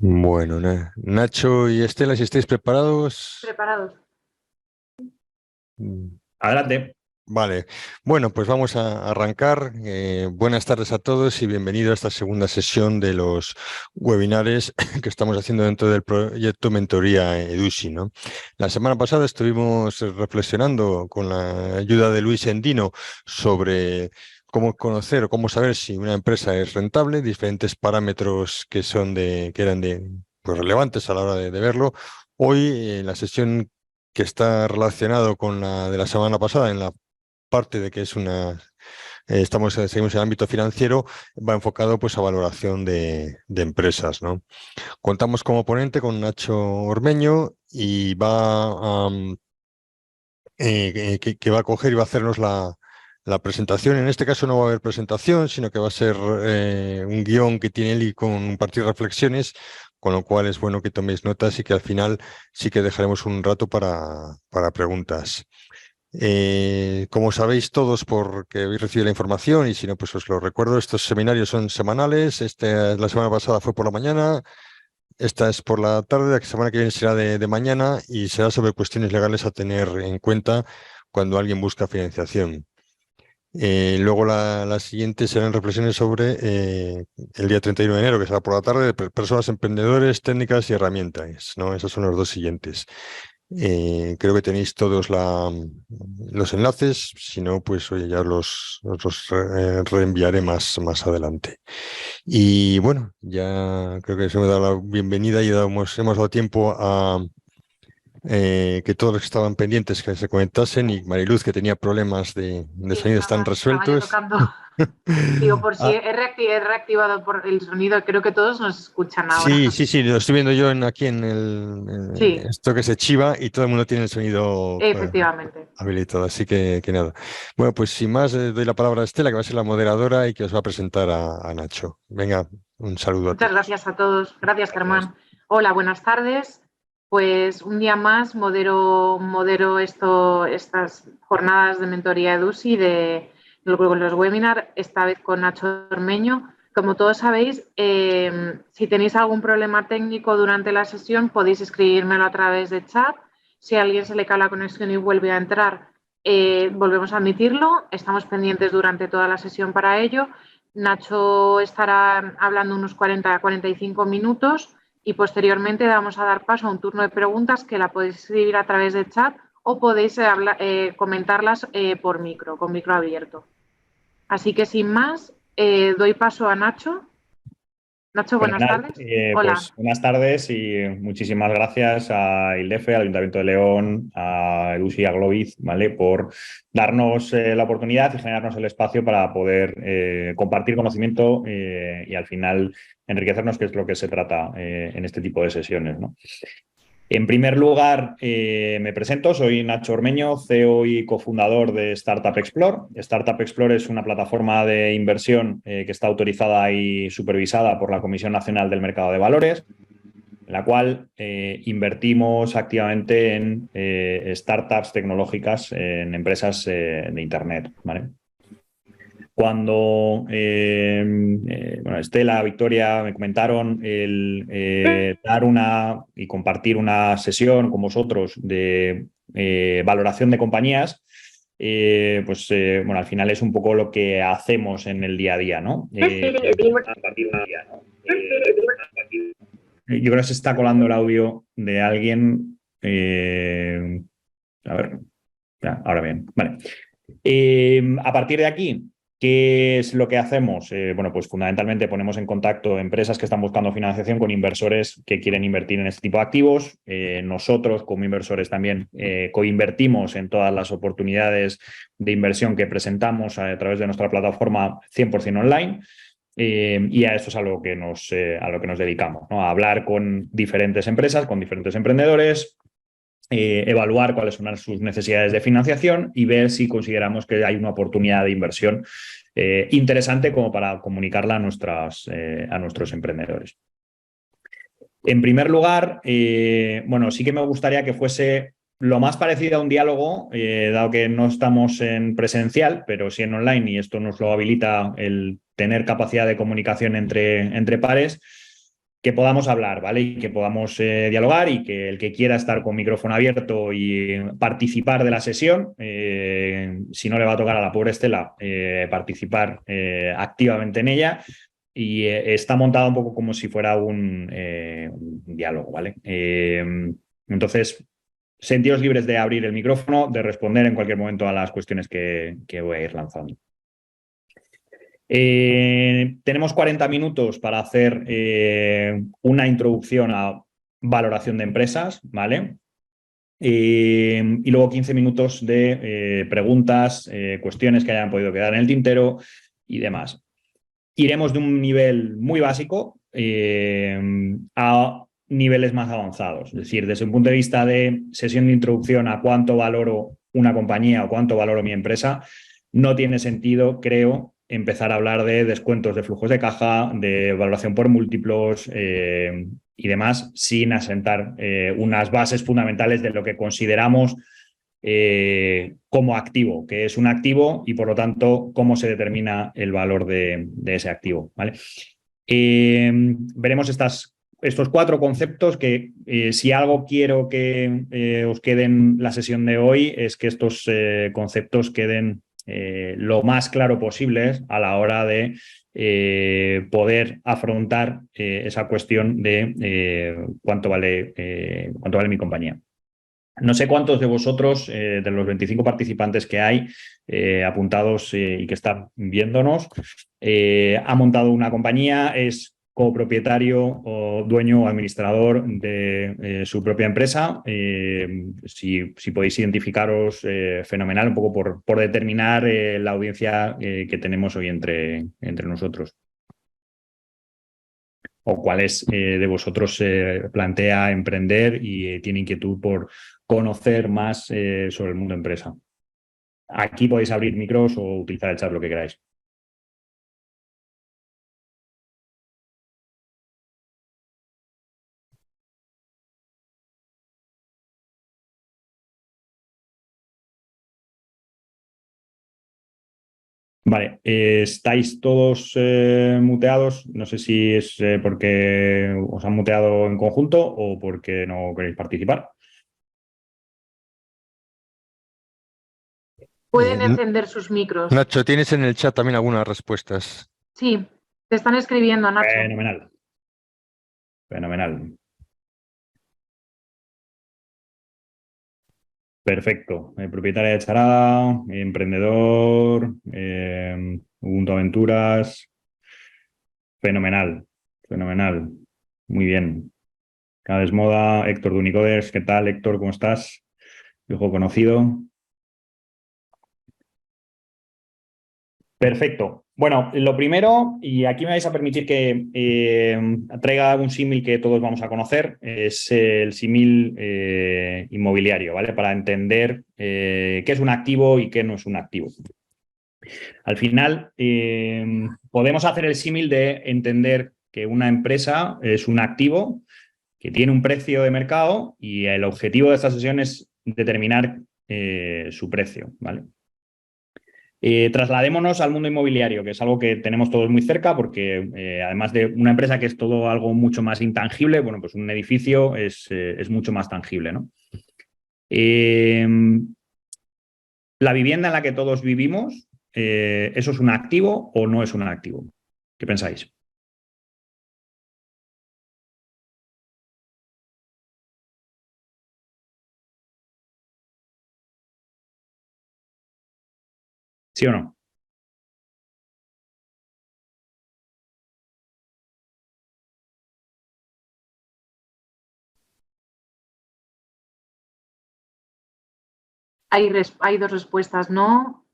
Bueno, Nacho y Estela, si estáis preparados. Preparados. Mm, Adelante. Vale, bueno, pues vamos a arrancar. Buenas tardes a todos y bienvenido a esta segunda sesión de los webinares que estamos haciendo dentro del proyecto Mentoría Edusi, ¿no? La semana pasada estuvimos reflexionando con la ayuda de Luis Endino sobre cómo conocer o cómo saber si una empresa es rentable, diferentes parámetros que eran pues, relevantes a la hora de verlo. Hoy, en la sesión que está relacionado con la de la semana pasada, en la parte de que es seguimos en el ámbito financiero, va enfocado pues a valoración de empresas, ¿no? Contamos como ponente con Nacho Ormeño y que va a coger y va a hacernos la presentación. En este caso no va a haber presentación, sino que va a ser un guión que tiene él y compartir reflexiones, con lo cual es bueno que toméis notas y que al final sí que dejaremos un rato para preguntas. Como sabéis todos, porque habéis recibido la información y si no, pues os lo recuerdo, estos seminarios son semanales. La semana pasada fue por la mañana, esta es por la tarde, la semana que viene será de mañana y será sobre cuestiones legales a tener en cuenta cuando alguien busca financiación. Luego la siguiente serán reflexiones sobre el día 31 de enero, que será por la tarde, de personas, emprendedores, técnicas y herramientas, ¿no? Esos son los dos siguientes. Creo que tenéis todos los enlaces, si no, pues oye, ya os los reenviaré más adelante. Y bueno, ya creo que se me da la bienvenida y hemos dado tiempo a que todos los que estaban pendientes que se conectasen y Mariluz, que tenía problemas de Sí, sonido, están estaba yo resueltos. tocando. Digo, por si Ah, he reactivado por el sonido, creo que todos nos escuchan sí, ahora. sí, sí, lo estoy viendo yo aquí en Sí, esto que se chiva y todo el mundo tiene el sonido efectivamente. habilitado, así que nada. Bueno, pues sin más, doy la palabra a Estela, que va a ser la moderadora y que os va a presentar a Nacho. Venga, un saludo a Muchas todos. gracias a todos. Gracias, Gracias. Germán. Hola, buenas tardes. Pues un día más modero estas jornadas de mentoría EDUSI de los webinars, esta vez con Nacho Ormeño. Como todos sabéis, si tenéis algún problema técnico durante la sesión, podéis escribírmelo a través de chat. Si a alguien se le cae la conexión y vuelve a entrar, volvemos a admitirlo. Estamos pendientes durante toda la sesión para ello. Nacho estará hablando unos 40 a 45 minutos y posteriormente vamos a dar paso a un turno de preguntas que la podéis escribir a través de chat o podéis comentarlas con micro abierto. Así que sin más, doy paso a Nacho. Nacho, buenas Fenomenal. tardes. Hola. Pues buenas tardes y muchísimas gracias a ILDEFE, al Ayuntamiento de León, a Edusi y a Globiz, ¿vale? Por darnos la oportunidad y generarnos el espacio para poder compartir conocimiento y al final enriquecernos, que es lo que se trata en este tipo de sesiones, ¿no? En primer lugar, me presento, soy Nacho Ormeño, CEO y cofundador de Startup Explore. Startup Explore es una plataforma de inversión que está autorizada y supervisada por la Comisión Nacional del Mercado de Valores, en la cual invertimos activamente en startups tecnológicas, en empresas de Internet, ¿vale? Cuando bueno, Estela, Victoria me comentaron el dar una y compartir una sesión con vosotros de valoración de compañías, pues bueno, al final es un poco lo que hacemos en el día a día, ¿no? Yo creo que se está colando el audio de alguien. A ver, ya, ahora bien, vale. A partir de aquí, ¿qué es lo que hacemos? Bueno, pues fundamentalmente ponemos en contacto empresas que están buscando financiación con inversores que quieren invertir en este tipo de activos. Nosotros, como inversores, también coinvertimos en todas las oportunidades de inversión que presentamos a través de nuestra plataforma 100% online. Y a eso es a lo que nos dedicamos, ¿no? A hablar con diferentes empresas, con diferentes emprendedores, evaluar cuáles son sus necesidades de financiación y ver si consideramos que hay una oportunidad de inversión interesante como para comunicarla a nuestros emprendedores. En primer lugar, bueno, sí que me gustaría que fuese lo más parecido a un diálogo, dado que no estamos en presencial, pero sí en online, y esto nos lo habilita el tener capacidad de comunicación entre pares. que podamos hablar, ¿vale? Y que podamos dialogar y que el que quiera estar con micrófono abierto y participar de la sesión, si no le va a tocar a la pobre Estela participar activamente en ella. Y está montado un poco como si fuera un diálogo, ¿vale? Entonces, sentidos libres de abrir el micrófono, de responder en cualquier momento a las cuestiones que voy a ir lanzando. Tenemos 40 minutos para hacer una introducción a valoración de empresas, ¿vale? Y luego 15 minutos de preguntas, cuestiones que hayan podido quedar en el tintero y demás. Iremos de un nivel muy básico a niveles más avanzados. Es decir, desde un punto de vista de sesión de introducción a cuánto valoro una compañía o cuánto valoro mi empresa, no tiene sentido, creo, empezar a hablar de descuentos de flujos de caja, de valoración por múltiplos y demás, sin asentar unas bases fundamentales de lo que consideramos como activo, que es un activo y por lo tanto cómo se determina el valor de ese activo, ¿vale? Veremos estos 4 conceptos que si algo quiero que os quede en la sesión de hoy es que estos conceptos queden lo más claro posible a la hora de poder afrontar esa cuestión de cuánto vale mi compañía. No sé cuántos de vosotros, de los 25 participantes que hay apuntados y que están viéndonos, ha montado una compañía, es copropietario o dueño o administrador de su propia empresa. Si podéis identificaros, fenomenal, un poco por determinar la audiencia que tenemos hoy entre nosotros. O cuáles de vosotros plantea emprender y tiene inquietud por conocer más sobre el mundo empresa. Aquí podéis abrir micros o utilizar el chat, lo que queráis. Vale, estáis todos muteados. No sé si es porque os han muteado en conjunto o porque no queréis participar. Pueden encender sus micros. Nacho, ¿tienes en el chat también algunas respuestas? Sí, te están escribiendo, Nacho. Fenomenal. Fenomenal. Perfecto. Propietaria de Charada, emprendedor, Ubuntu Aventuras. Fenomenal. Fenomenal. Muy bien. Cada vez moda. Héctor de Unicoders. ¿Qué tal, Héctor? ¿Cómo estás? Viejo conocido. Perfecto. Bueno, lo primero, y aquí me vais a permitir que traiga un símil que todos vamos a conocer, es el símil inmobiliario, ¿vale? Para entender qué es un activo y qué no es un activo. Al final, podemos hacer el símil de entender que una empresa es un activo que tiene un precio de mercado y el objetivo de esta sesión es determinar su precio, ¿vale? Trasladémonos al mundo inmobiliario, que es algo que tenemos todos muy cerca, porque además de una empresa que es todo algo mucho más intangible, bueno, pues un edificio es mucho más tangible, ¿no? La vivienda en la que todos vivimos, ¿eso es un activo o no es un activo? ¿Qué pensáis? ¿Sí o no? Hay 2 respuestas, ¿no?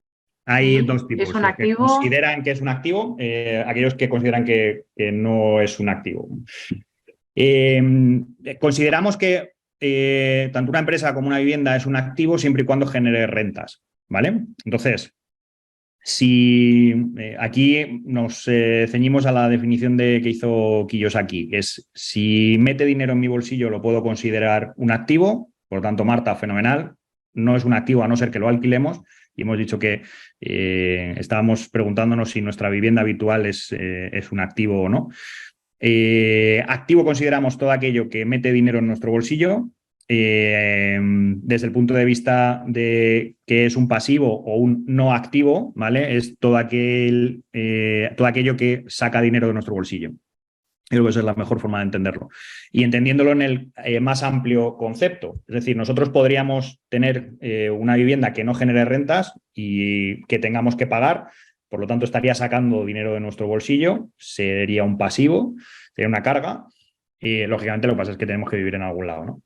Hay Sí, dos tipos. ¿es un Los que activo? consideran que es un activo, aquellos que consideran que no es un activo. Consideramos que tanto una empresa como una vivienda es un activo siempre y cuando genere rentas, ¿vale? Entonces, si aquí nos ceñimos a la definición que hizo Kiyosaki, es si mete dinero en mi bolsillo lo puedo considerar un activo, por lo tanto, Marta, fenomenal, no es un activo a no ser que lo alquilemos, y hemos dicho que estábamos preguntándonos si nuestra vivienda habitual es un activo o no. Activo consideramos todo aquello que mete dinero en nuestro bolsillo. Desde el punto de vista de que es un pasivo o un no activo, ¿vale? Es todo aquello que saca dinero de nuestro bolsillo. Creo que esa es la mejor forma de entenderlo. Y entendiéndolo en el más amplio concepto. Es decir, nosotros podríamos tener una vivienda que no genere rentas y que tengamos que pagar, por lo tanto estaría sacando dinero de nuestro bolsillo, sería un pasivo, sería una carga. Y lógicamente lo que pasa es que tenemos que vivir en algún lado, ¿no?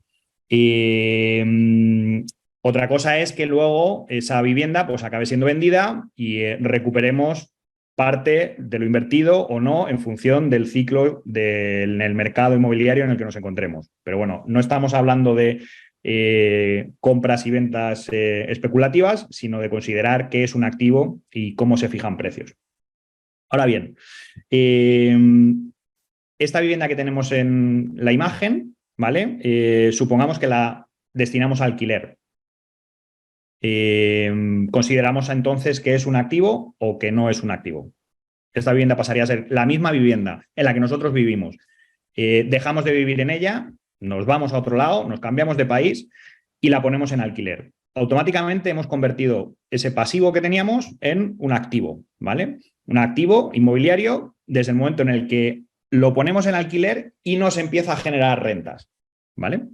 Otra cosa es que luego esa vivienda pues acabe siendo vendida y recuperemos parte de lo invertido o no en función del ciclo del mercado inmobiliario en el que nos encontremos. Pero bueno, no estamos hablando de compras y ventas especulativas, sino de considerar qué es un activo y cómo se fijan precios. Ahora bien, esta vivienda que tenemos en la imagen, ¿vale? Supongamos que la destinamos a alquiler. Consideramos entonces que es un activo o que no es un activo. Esta vivienda pasaría a ser la misma vivienda en la que nosotros vivimos. Dejamos de vivir en ella, nos vamos a otro lado, nos cambiamos de país y la ponemos en alquiler. Automáticamente hemos convertido ese pasivo que teníamos en un activo, ¿vale? Un activo inmobiliario desde el momento en el que lo ponemos en alquiler y nos empieza a generar rentas, ¿vale?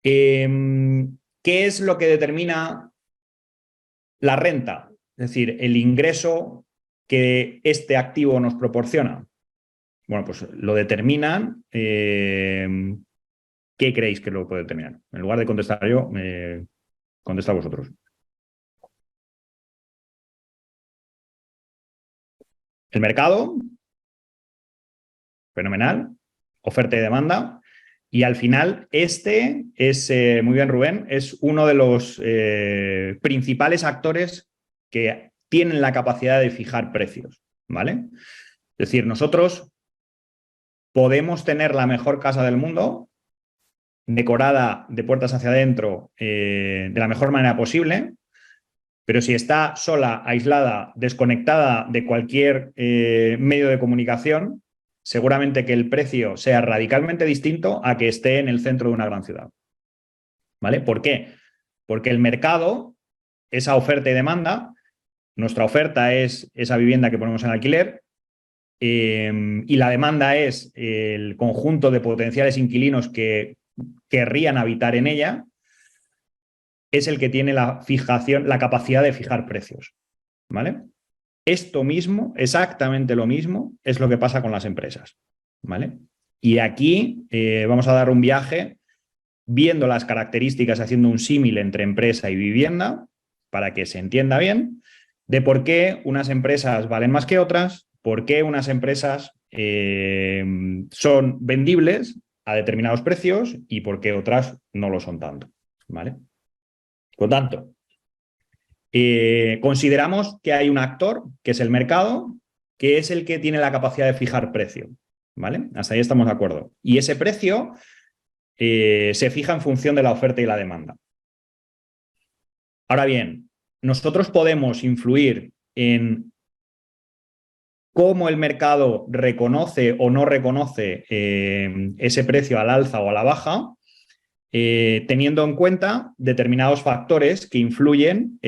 ¿Qué es lo que determina la renta? Es decir, el ingreso que este activo nos proporciona. Bueno, pues lo determinan. ¿Qué creéis que lo puede determinar? En lugar de contestar yo, contestad vosotros. El mercado, fenomenal, oferta y demanda. Y al final, este es, muy bien Rubén, es uno de los principales actores que tienen la capacidad de fijar precios, ¿vale? Es decir, nosotros podemos tener la mejor casa del mundo, decorada de puertas hacia adentro de la mejor manera posible, pero si está sola, aislada, desconectada de cualquier medio de comunicación, seguramente que el precio sea radicalmente distinto a que esté en el centro de una gran ciudad. ¿Vale? ¿Por qué? Porque el mercado, esa oferta y demanda, nuestra oferta es esa vivienda que ponemos en alquiler y la demanda es el conjunto de potenciales inquilinos que querrían habitar en ella, es el que tiene la fijación, la capacidad de fijar precios. ¿Vale? Esto mismo, exactamente lo mismo, es lo que pasa con las empresas. ¿Vale? Y aquí vamos a dar un viaje viendo las características, haciendo un símil entre empresa y vivienda, para que se entienda bien, de por qué unas empresas valen más que otras, por qué unas empresas son vendibles a determinados precios y por qué otras no lo son tanto. ¿Vale? Por tanto, consideramos que hay un actor, que es el mercado, que es el que tiene la capacidad de fijar precio. ¿Vale? Hasta ahí estamos de acuerdo. Y ese precio se fija en función de la oferta y la demanda. Ahora bien, nosotros podemos influir en cómo el mercado reconoce o no reconoce ese precio al alza o a la baja, teniendo en cuenta determinados factores que influyen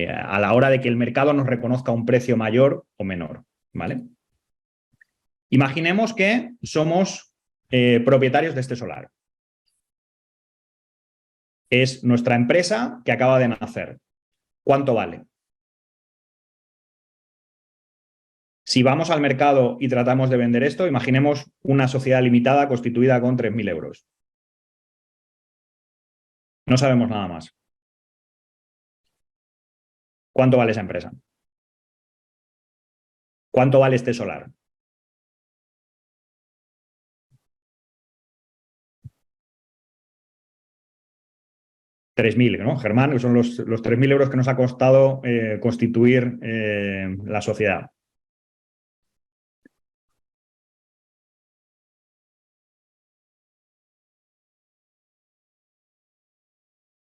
a la hora de que el mercado nos reconozca un precio mayor o menor. ¿Vale? Imaginemos que somos propietarios de este solar. Es nuestra empresa que acaba de nacer. ¿Cuánto vale? Si vamos al mercado y tratamos de vender esto, imaginemos una sociedad limitada constituida con 3.000 euros. No sabemos nada más. ¿Cuánto vale esa empresa? ¿Cuánto vale este solar? $3.000, ¿no, Germán? Que son los 3.000 euros que nos ha costado constituir la sociedad.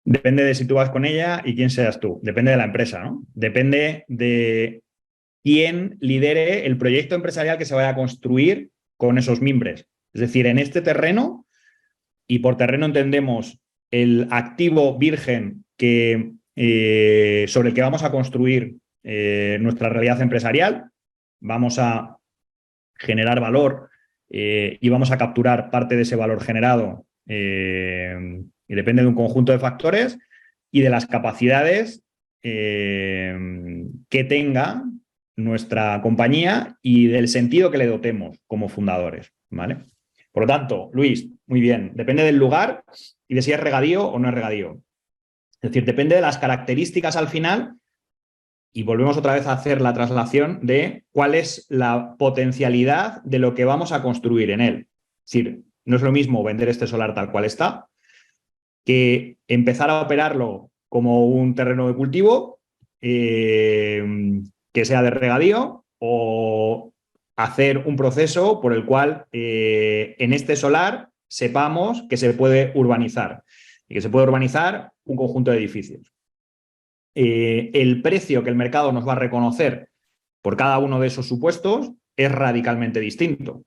Depende de si tú vas con ella y quién seas tú. Depende de la empresa, ¿no? Depende de quien lidere el proyecto empresarial que se vaya a construir con esos mimbres. Es decir, en este terreno, y por terreno entendemos el activo virgen que, sobre el que vamos a construir nuestra realidad empresarial, vamos a generar valor y vamos a capturar parte de ese valor generado y depende de un conjunto de factores y de las capacidades que tenga nuestra compañía y del sentido que le dotemos como fundadores, ¿vale? Por lo tanto, Luis, muy bien, depende del lugar y de si es regadío o no es regadío. Es decir, depende de las características al final y volvemos otra vez a hacer la traslación de cuál es la potencialidad de lo que vamos a construir en él. Es decir, no es lo mismo vender este solar tal cual está que empezar a operarlo como un terreno de cultivo que sea de regadío o hacer un proceso por el cual en este solar sepamos que se puede urbanizar y que se puede urbanizar un conjunto de edificios. El precio que el mercado nos va a reconocer por cada uno de esos supuestos es radicalmente distinto.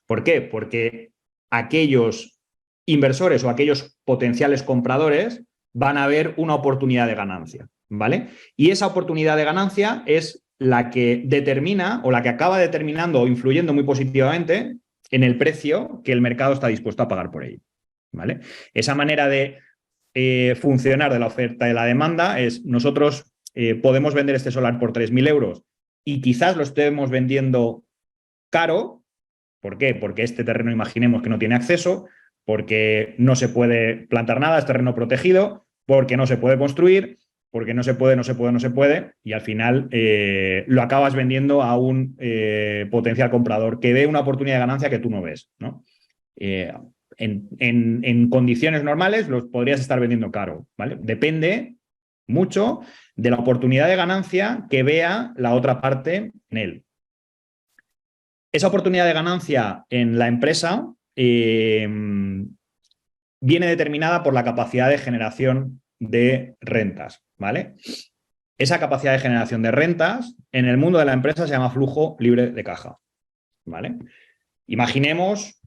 ¿Por qué? Porque aquellos inversores o aquellos potenciales compradores van a ver una oportunidad de ganancia, ¿vale? Y esa oportunidad de ganancia es la que determina o la que acaba determinando o influyendo muy positivamente en el precio que el mercado está dispuesto a pagar por ello, ¿vale? Esa manera de funcionar de la oferta y la demanda es nosotros podemos vender este solar por 3.000 euros y quizás lo estemos vendiendo caro. ¿Por qué? Porque este terreno imaginemos que no tiene acceso, porque no se puede plantar nada, es terreno protegido, porque no se puede construir, porque no se puede, y al final lo acabas vendiendo a un potencial comprador que ve una oportunidad de ganancia que tú no ves, ¿no? En condiciones normales los podrías estar vendiendo caro, ¿vale? Depende mucho de la oportunidad de ganancia que vea la otra parte en él. Esa oportunidad de ganancia en la empresa viene determinada por la capacidad de generación de rentas, ¿vale? Esa capacidad de generación de rentas en el mundo de la empresa se llama flujo libre de caja, ¿vale? Imaginemos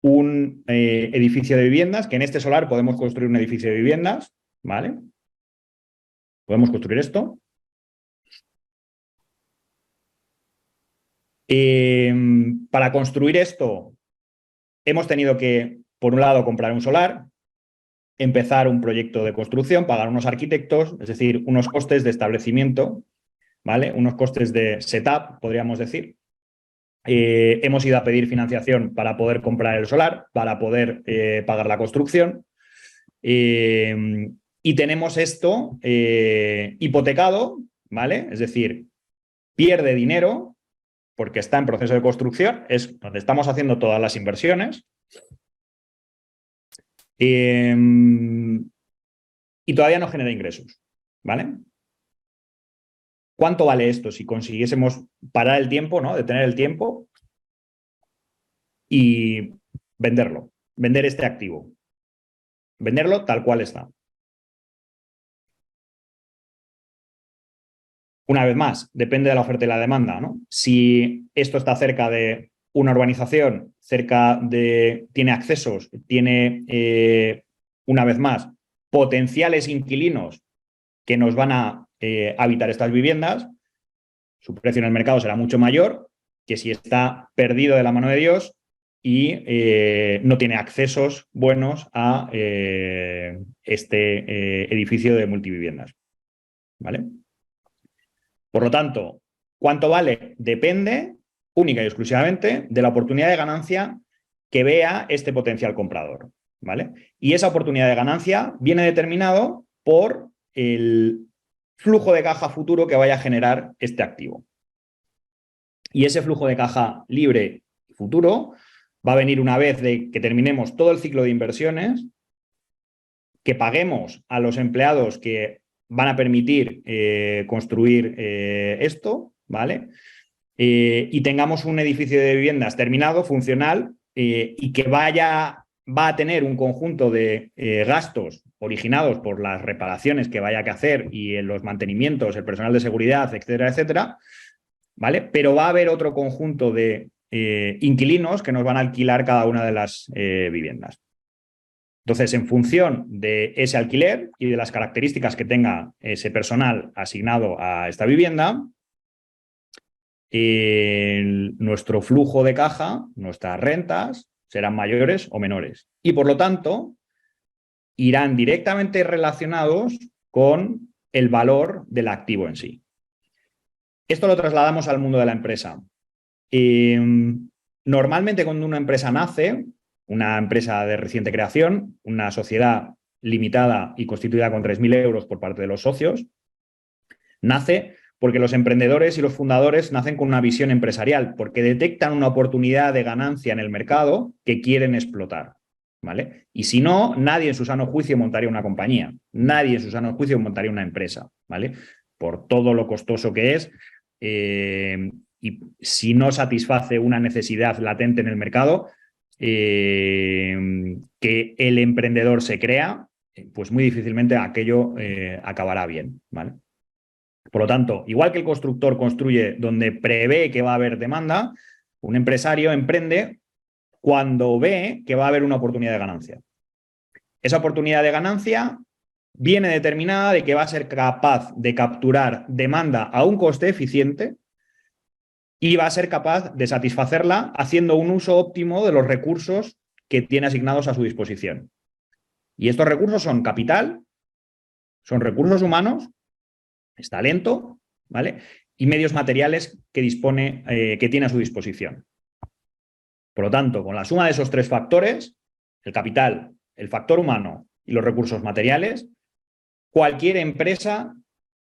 un edificio de viviendas, que en este solar podemos construir un edificio de viviendas, ¿vale? Podemos construir esto. Para construir esto hemos tenido que, por un lado, comprar un solar, empezar un proyecto de construcción, pagar unos arquitectos, es decir, unos costes de establecimiento, ¿vale? Unos costes de setup, podríamos decir. Hemos ido a pedir financiación para poder comprar el solar, para poder pagar la construcción. Y tenemos esto hipotecado, ¿vale? Es decir, pierde dinero porque está en proceso de construcción, es donde estamos haciendo todas las inversiones. Y todavía no genera ingresos, ¿vale? ¿Cuánto vale esto si consiguiésemos parar el tiempo, ¿no? Detener el tiempo y venderlo, vender este activo, venderlo tal cual está? Una vez más, depende de la oferta y la demanda, ¿no? Si esto está cerca de una urbanización, tiene accesos, tiene, una vez más, potenciales inquilinos que nos van a habitar estas viviendas, su precio en el mercado será mucho mayor que si está perdido de la mano de Dios y no tiene accesos buenos a este edificio de multiviviendas, ¿vale? Por lo tanto, ¿cuánto vale? Depende única y exclusivamente de la oportunidad de ganancia que vea este potencial comprador, ¿vale? Y esa oportunidad de ganancia viene determinado por el flujo de caja futuro que vaya a generar este activo. Y ese flujo de caja libre futuro va a venir una vez de que terminemos todo el ciclo de inversiones, que paguemos a los empleados que van a permitir construir esto, ¿vale? Y tengamos un edificio de viviendas terminado, funcional, y que vaya va a tener un conjunto de gastos originados por las reparaciones que vaya que hacer y en los mantenimientos, el personal de seguridad, etcétera, etcétera, ¿vale? Pero va a haber otro conjunto de inquilinos que nos van a alquilar cada una de las viviendas. Entonces, en función de ese alquiler y de las características que tenga ese personal asignado a esta vivienda, nuestro flujo de caja, nuestras rentas, serán mayores o menores. Y por lo tanto, irán directamente relacionados con el valor del activo en sí. Esto lo trasladamos al mundo de la empresa. Normalmente cuando una empresa nace, una empresa de reciente creación, una sociedad limitada y constituida con 3.000 euros por parte de los socios, nace porque los emprendedores y los fundadores nacen con una visión empresarial, porque detectan una oportunidad de ganancia en el mercado que quieren explotar, ¿vale? Y si no, nadie en su sano juicio montaría una compañía, nadie en su sano juicio montaría una empresa, ¿vale? Por todo lo costoso que es, y si no satisface una necesidad latente en el mercado, que el emprendedor se crea, pues muy difícilmente aquello acabará bien, ¿vale? Por lo tanto, igual que el constructor construye donde prevé que va a haber demanda, un empresario emprende cuando ve que va a haber una oportunidad de ganancia. Esa oportunidad de ganancia viene determinada de que va a ser capaz de capturar demanda a un coste eficiente y va a ser capaz de satisfacerla haciendo un uso óptimo de los recursos que tiene asignados a su disposición. Y estos recursos son capital, son recursos humanos, es talento, ¿vale? Y medios materiales que dispone, que tiene a su disposición. Por lo tanto, con la suma de esos tres factores, el capital, el factor humano y los recursos materiales, cualquier empresa,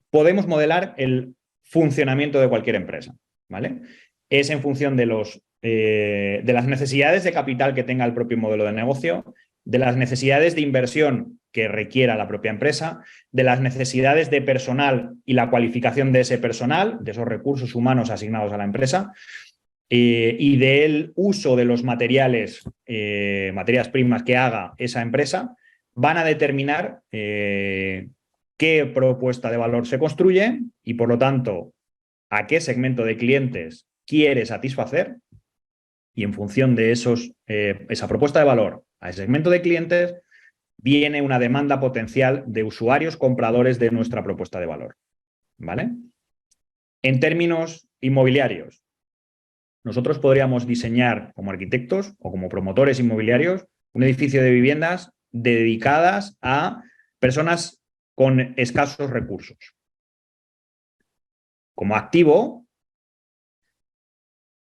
podemos modelar el funcionamiento de cualquier empresa, ¿vale? Es en función de las necesidades de capital que tenga el propio modelo de negocio, de las necesidades de inversión que requiera la propia empresa, de las necesidades de personal y la cualificación de ese personal, de esos recursos humanos asignados a la empresa, y del uso de los materiales, materias primas que haga esa empresa, van a determinar qué propuesta de valor se construye y, por lo tanto, a qué segmento de clientes quiere satisfacer, y en función de esa propuesta de valor a ese segmento de clientes viene una demanda potencial de usuarios compradores de nuestra propuesta de valor, ¿vale? En términos inmobiliarios, nosotros podríamos diseñar como arquitectos o como promotores inmobiliarios un edificio de viviendas dedicadas a personas con escasos recursos. Como activo,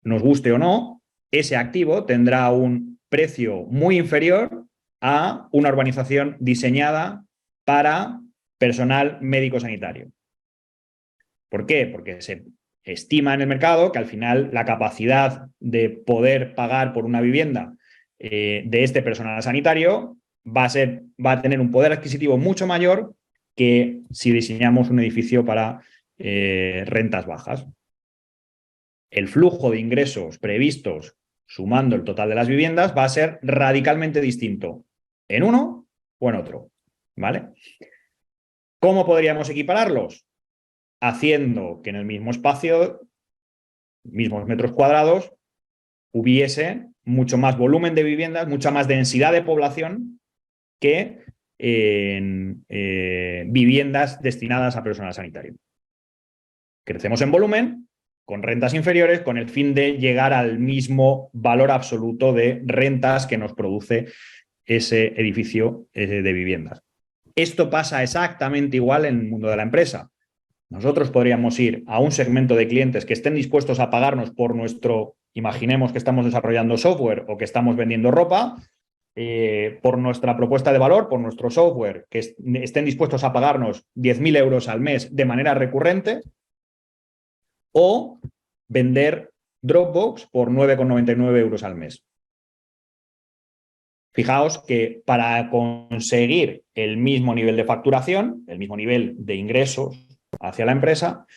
nos guste o no, ese activo tendrá un precio muy inferior a una urbanización diseñada para personal médico-sanitario. ¿Por qué? Porque se estima en el mercado que al final la capacidad de poder pagar por una vivienda de este personal sanitario va a tener un poder adquisitivo mucho mayor que si diseñamos un edificio para rentas bajas. El flujo de ingresos previstos sumando el total de las viviendas va a ser radicalmente distinto en uno o en otro, ¿vale? ¿Cómo podríamos equipararlos? Haciendo que en el mismo espacio, mismos metros cuadrados, hubiese mucho más volumen de viviendas, mucha más densidad de población que en viviendas destinadas a personal sanitario. Crecemos en volumen, con rentas inferiores, con el fin de llegar al mismo valor absoluto de rentas que nos produce ese edificio de viviendas. Esto pasa exactamente igual en el mundo de la empresa. Nosotros podríamos ir a un segmento de clientes que estén dispuestos a pagarnos por imaginemos que estamos desarrollando software o que estamos vendiendo ropa, por nuestra propuesta de valor, por nuestro software, que estén dispuestos a pagarnos 10.000 euros al mes de manera recurrente, o vender Dropbox por 9,99 euros al mes. Fijaos que para conseguir el mismo nivel de facturación, el mismo nivel de ingresos hacia la empresa,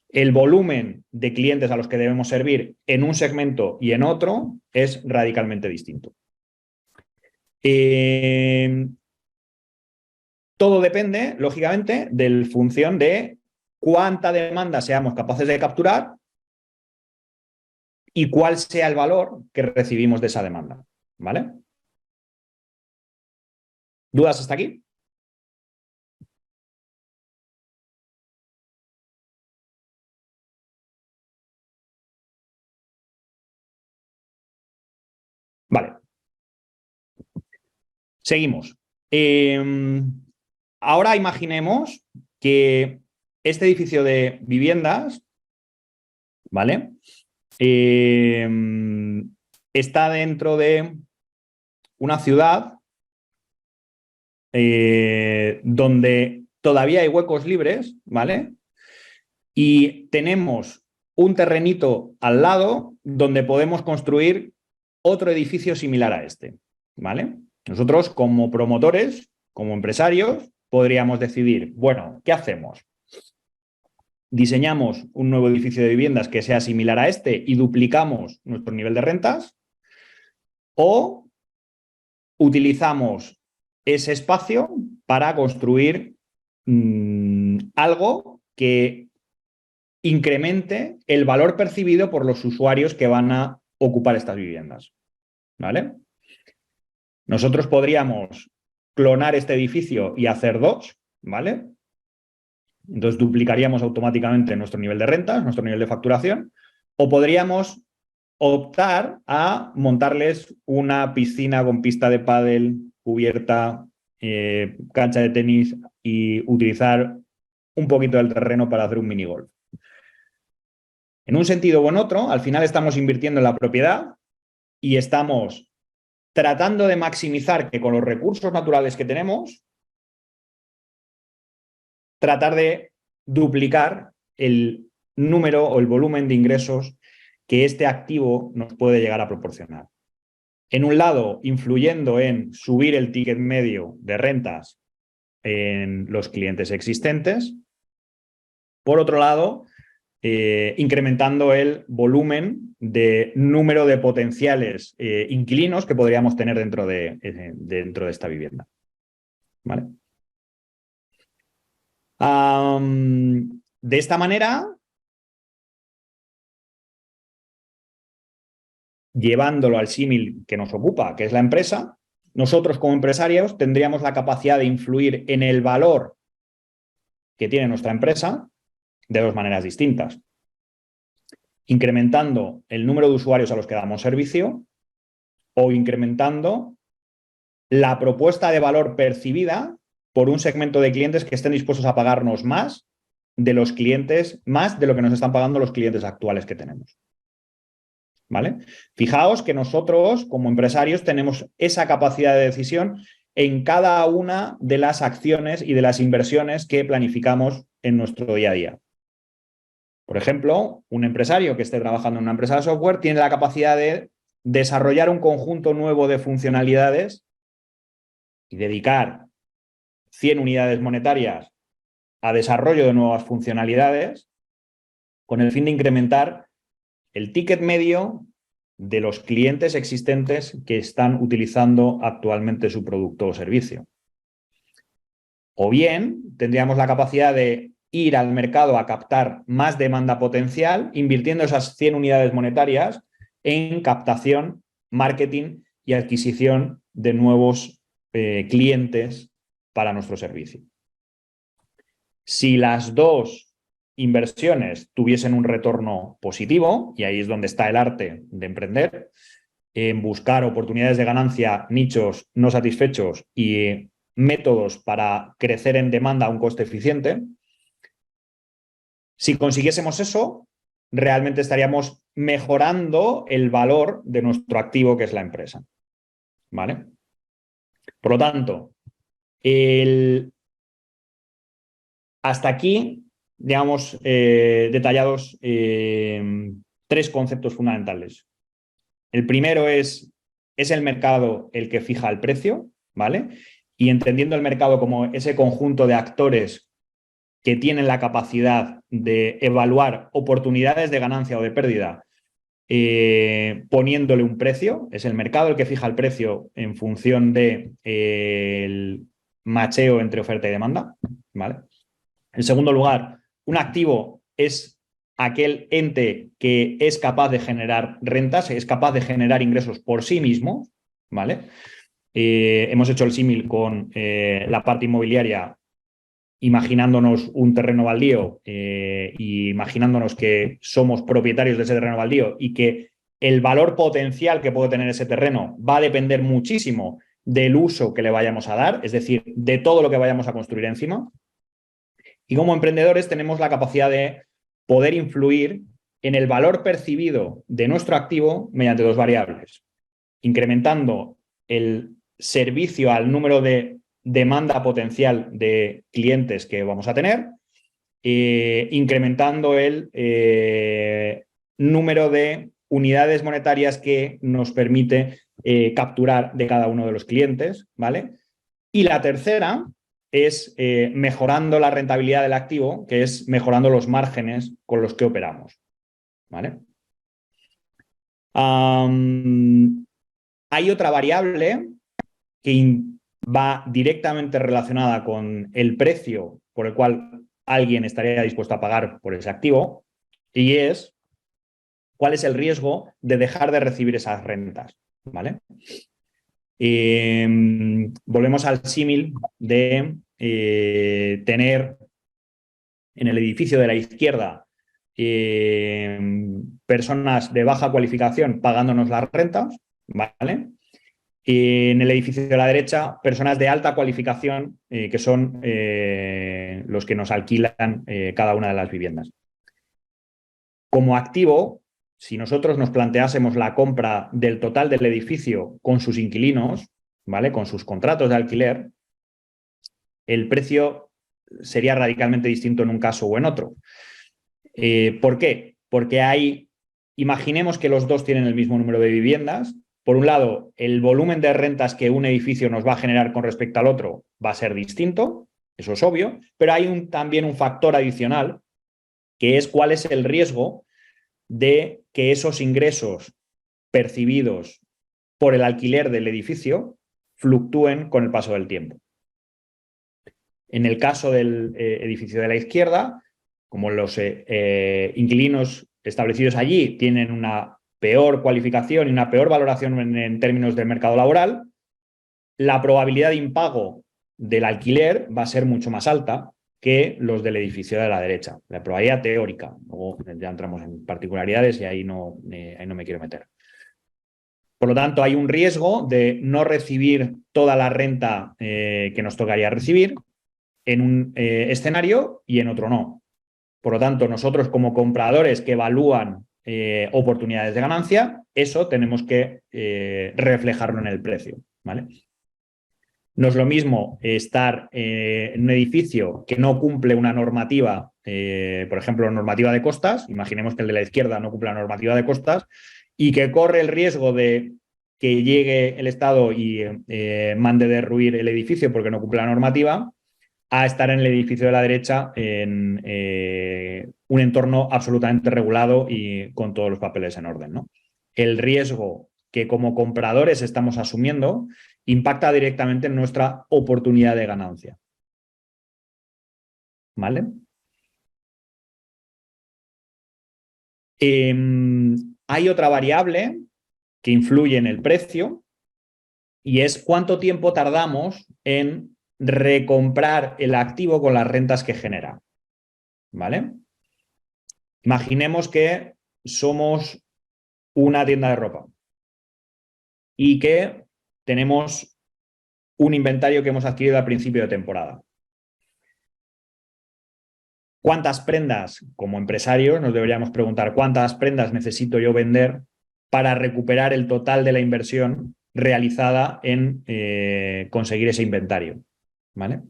el volumen de clientes a los que debemos servir en un segmento y en otro es radicalmente distinto. Todo depende, lógicamente, de función de cuánta demanda seamos capaces de capturar y cuál sea el valor que recibimos de esa demanda. ¿Vale? ¿Dudas hasta aquí? Vale. Seguimos. Ahora imaginemos que este edificio de viviendas, ¿vale? Está dentro de una ciudad donde todavía hay huecos libres, ¿vale? Y tenemos un terrenito al lado donde podemos construir otro edificio similar a este, ¿vale? Nosotros, como promotores, como empresarios, podríamos decidir, bueno, ¿qué hacemos? Diseñamos un nuevo edificio de viviendas que sea similar a este y duplicamos nuestro nivel de rentas, o utilizamos ese espacio para construir algo que incremente el valor percibido por los usuarios que van a ocupar estas viviendas. ¿Vale? Nosotros podríamos clonar este edificio y hacer dos, ¿vale? Entonces duplicaríamos automáticamente nuestro nivel de rentas, nuestro nivel de facturación, o podríamos optar a montarles una piscina con pista de pádel, cubierta, cancha de tenis y utilizar un poquito del terreno para hacer un minigolf. En un sentido o en otro, al final estamos invirtiendo en la propiedad y estamos tratando de maximizar que con los recursos naturales que tenemos, tratar de duplicar el número o el volumen de ingresos que este activo nos puede llegar a proporcionar. En un lado, influyendo en subir el ticket medio de rentas en los clientes existentes. Por otro lado, incrementando el volumen de número de potenciales inquilinos que podríamos tener dentro de esta vivienda. ¿Vale? De esta manera, llevándolo al símil que nos ocupa, que es la empresa, nosotros como empresarios tendríamos la capacidad de influir en el valor que tiene nuestra empresa de dos maneras distintas. Incrementando el número de usuarios a los que damos servicio o incrementando la propuesta de valor percibida por un segmento de clientes que estén dispuestos a pagarnos más de los clientes, más de lo que nos están pagando los clientes actuales que tenemos. ¿Vale? Fijaos que nosotros, como empresarios, tenemos esa capacidad de decisión en cada una de las acciones y de las inversiones que planificamos en nuestro día a día. Por ejemplo, un empresario que esté trabajando en una empresa de software tiene la capacidad de desarrollar un conjunto nuevo de funcionalidades y dedicar 100 unidades monetarias a desarrollo de nuevas funcionalidades con el fin de incrementar el ticket medio de los clientes existentes que están utilizando actualmente su producto o servicio. O bien tendríamos la capacidad de ir al mercado a captar más demanda potencial, invirtiendo esas 100 unidades monetarias en captación, marketing y adquisición de nuevos clientes para nuestro servicio. Si las dos inversiones tuviesen un retorno positivo, y ahí es donde está el arte de emprender, en buscar oportunidades de ganancia, nichos no satisfechos y métodos para crecer en demanda a un coste eficiente, si consiguiésemos eso, realmente estaríamos mejorando el valor de nuestro activo, que es la empresa. ¿Vale? Por lo tanto, hasta aquí, digamos, detallados tres conceptos fundamentales. El primero es el mercado el que fija el precio, ¿vale? Y entendiendo el mercado como ese conjunto de actores que tienen la capacidad de evaluar oportunidades de ganancia o de pérdida poniéndole un precio. Es el mercado el que fija el precio en función de, el macheo entre oferta y demanda, ¿vale? En segundo lugar, un activo es aquel ente que es capaz de generar rentas, es capaz de generar ingresos por sí mismo, ¿vale? Hemos hecho el símil con la parte inmobiliaria, imaginándonos un terreno baldío y imaginándonos que somos propietarios de ese terreno baldío y que el valor potencial que puede tener ese terreno va a depender muchísimo del uso que le vayamos a dar, es decir, de todo lo que vayamos a construir encima. Y como emprendedores tenemos la capacidad de poder influir en el valor percibido de nuestro activo mediante dos variables, incrementando el servicio al número de demanda potencial de clientes que vamos a tener, incrementando el número de unidades monetarias que nos permite capturar de cada uno de los clientes, ¿vale? Y la tercera es mejorando la rentabilidad del activo, que es mejorando los márgenes con los que operamos, ¿vale? Hay otra variable que va directamente relacionada con el precio por el cual alguien estaría dispuesto a pagar por ese activo, y es cuál es el riesgo de dejar de recibir esas rentas, ¿vale? Volvemos al símil de tener en el edificio de la izquierda personas de baja cualificación pagándonos las rentas, ¿vale? Y en el edificio de la derecha, personas de alta cualificación que son los que nos alquilan cada una de las viviendas. Como activo, si nosotros nos planteásemos la compra del total del edificio con sus inquilinos, ¿vale? Con sus contratos de alquiler, el precio sería radicalmente distinto en un caso o en otro. ¿Por qué? Porque imaginemos que los dos tienen el mismo número de viviendas. Por un lado, el volumen de rentas que un edificio nos va a generar con respecto al otro va a ser distinto, eso es obvio, pero hay también un factor adicional, que es cuál es el riesgo de que esos ingresos percibidos por el alquiler del edificio fluctúen con el paso del tiempo. En el caso del edificio de la izquierda, como los inquilinos establecidos allí tienen una peor cualificación y una peor valoración en términos del mercado laboral, la probabilidad de impago del alquiler va a ser mucho más alta que los del edificio de la derecha. La probabilidad teórica. Luego ya entramos en particularidades y ahí no me quiero meter. Por lo tanto, hay un riesgo de no recibir toda la renta que nos tocaría recibir en un escenario y en otro no. Por lo tanto, nosotros como compradores que evalúan oportunidades de ganancia, eso tenemos que reflejarlo en el precio, ¿vale? No es lo mismo estar en un edificio que no cumple una normativa, por ejemplo, normativa de costas, imaginemos que el de la izquierda no cumple la normativa de costas y que corre el riesgo de que llegue el Estado y mande derruir el edificio porque no cumple la normativa, a estar en el edificio de la derecha en un entorno absolutamente regulado y con todos los papeles en orden, ¿no? El riesgo que como compradores estamos asumiendo impacta directamente en nuestra oportunidad de ganancia. ¿Vale? Hay otra variable que influye en el precio y es cuánto tiempo tardamos en recomprar el activo con las rentas que genera. ¿Vale? Imaginemos que somos una tienda de ropa y que tenemos un inventario que hemos adquirido al principio de temporada. ¿Cuántas prendas, como empresarios, nos deberíamos preguntar cuántas prendas necesito yo vender para recuperar el total de la inversión realizada en conseguir ese inventario? ¿Vale?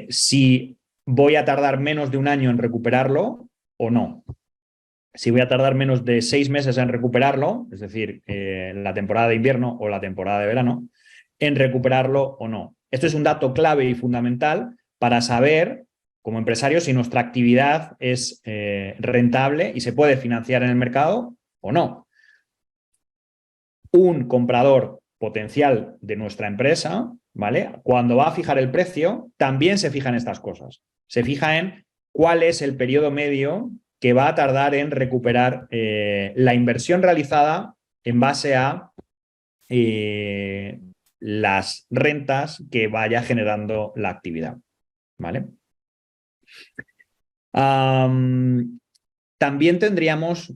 Si voy a tardar menos de un año en recuperarlo o no. Si voy a tardar menos de 6 meses en recuperarlo, es decir, la temporada de invierno o la temporada de verano, en recuperarlo o no. Esto es un dato clave y fundamental para saber como empresarios si nuestra actividad es rentable y se puede financiar en el mercado o no. Un comprador potencial de nuestra empresa, ¿vale? Cuando va a fijar el precio, también se fija en estas cosas. Se fija en cuál es el periodo medio que va a tardar en recuperar la inversión realizada en base a las rentas que vaya generando la actividad, ¿vale? También tendríamos,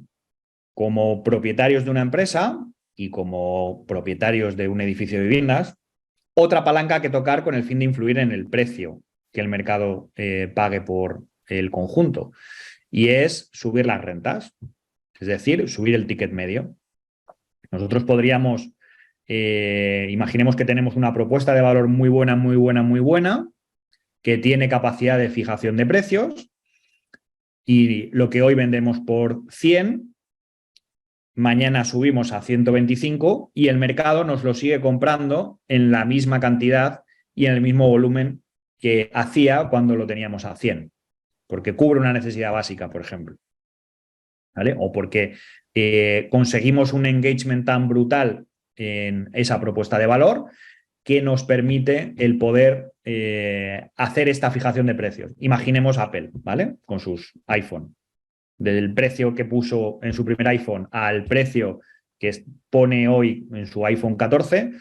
como propietarios de una empresa y como propietarios de un edificio de viviendas, otra palanca que tocar con el fin de influir en el precio que el mercado pague por el conjunto, y es subir las rentas, es decir, subir el ticket medio. Nosotros podríamos, imaginemos que tenemos una propuesta de valor muy buena, que tiene capacidad de fijación de precios, y lo que hoy vendemos por 100, mañana subimos a 125 y el mercado nos lo sigue comprando en la misma cantidad y en el mismo volumen que hacía cuando lo teníamos a 100, porque cubre una necesidad básica, por ejemplo, ¿vale? O porque conseguimos un engagement tan brutal en esa propuesta de valor que nos permite el poder hacer esta fijación de precios. Imaginemos Apple, ¿vale? Con sus iPhone. Del precio que puso en su primer iPhone al precio que pone hoy en su iPhone 14,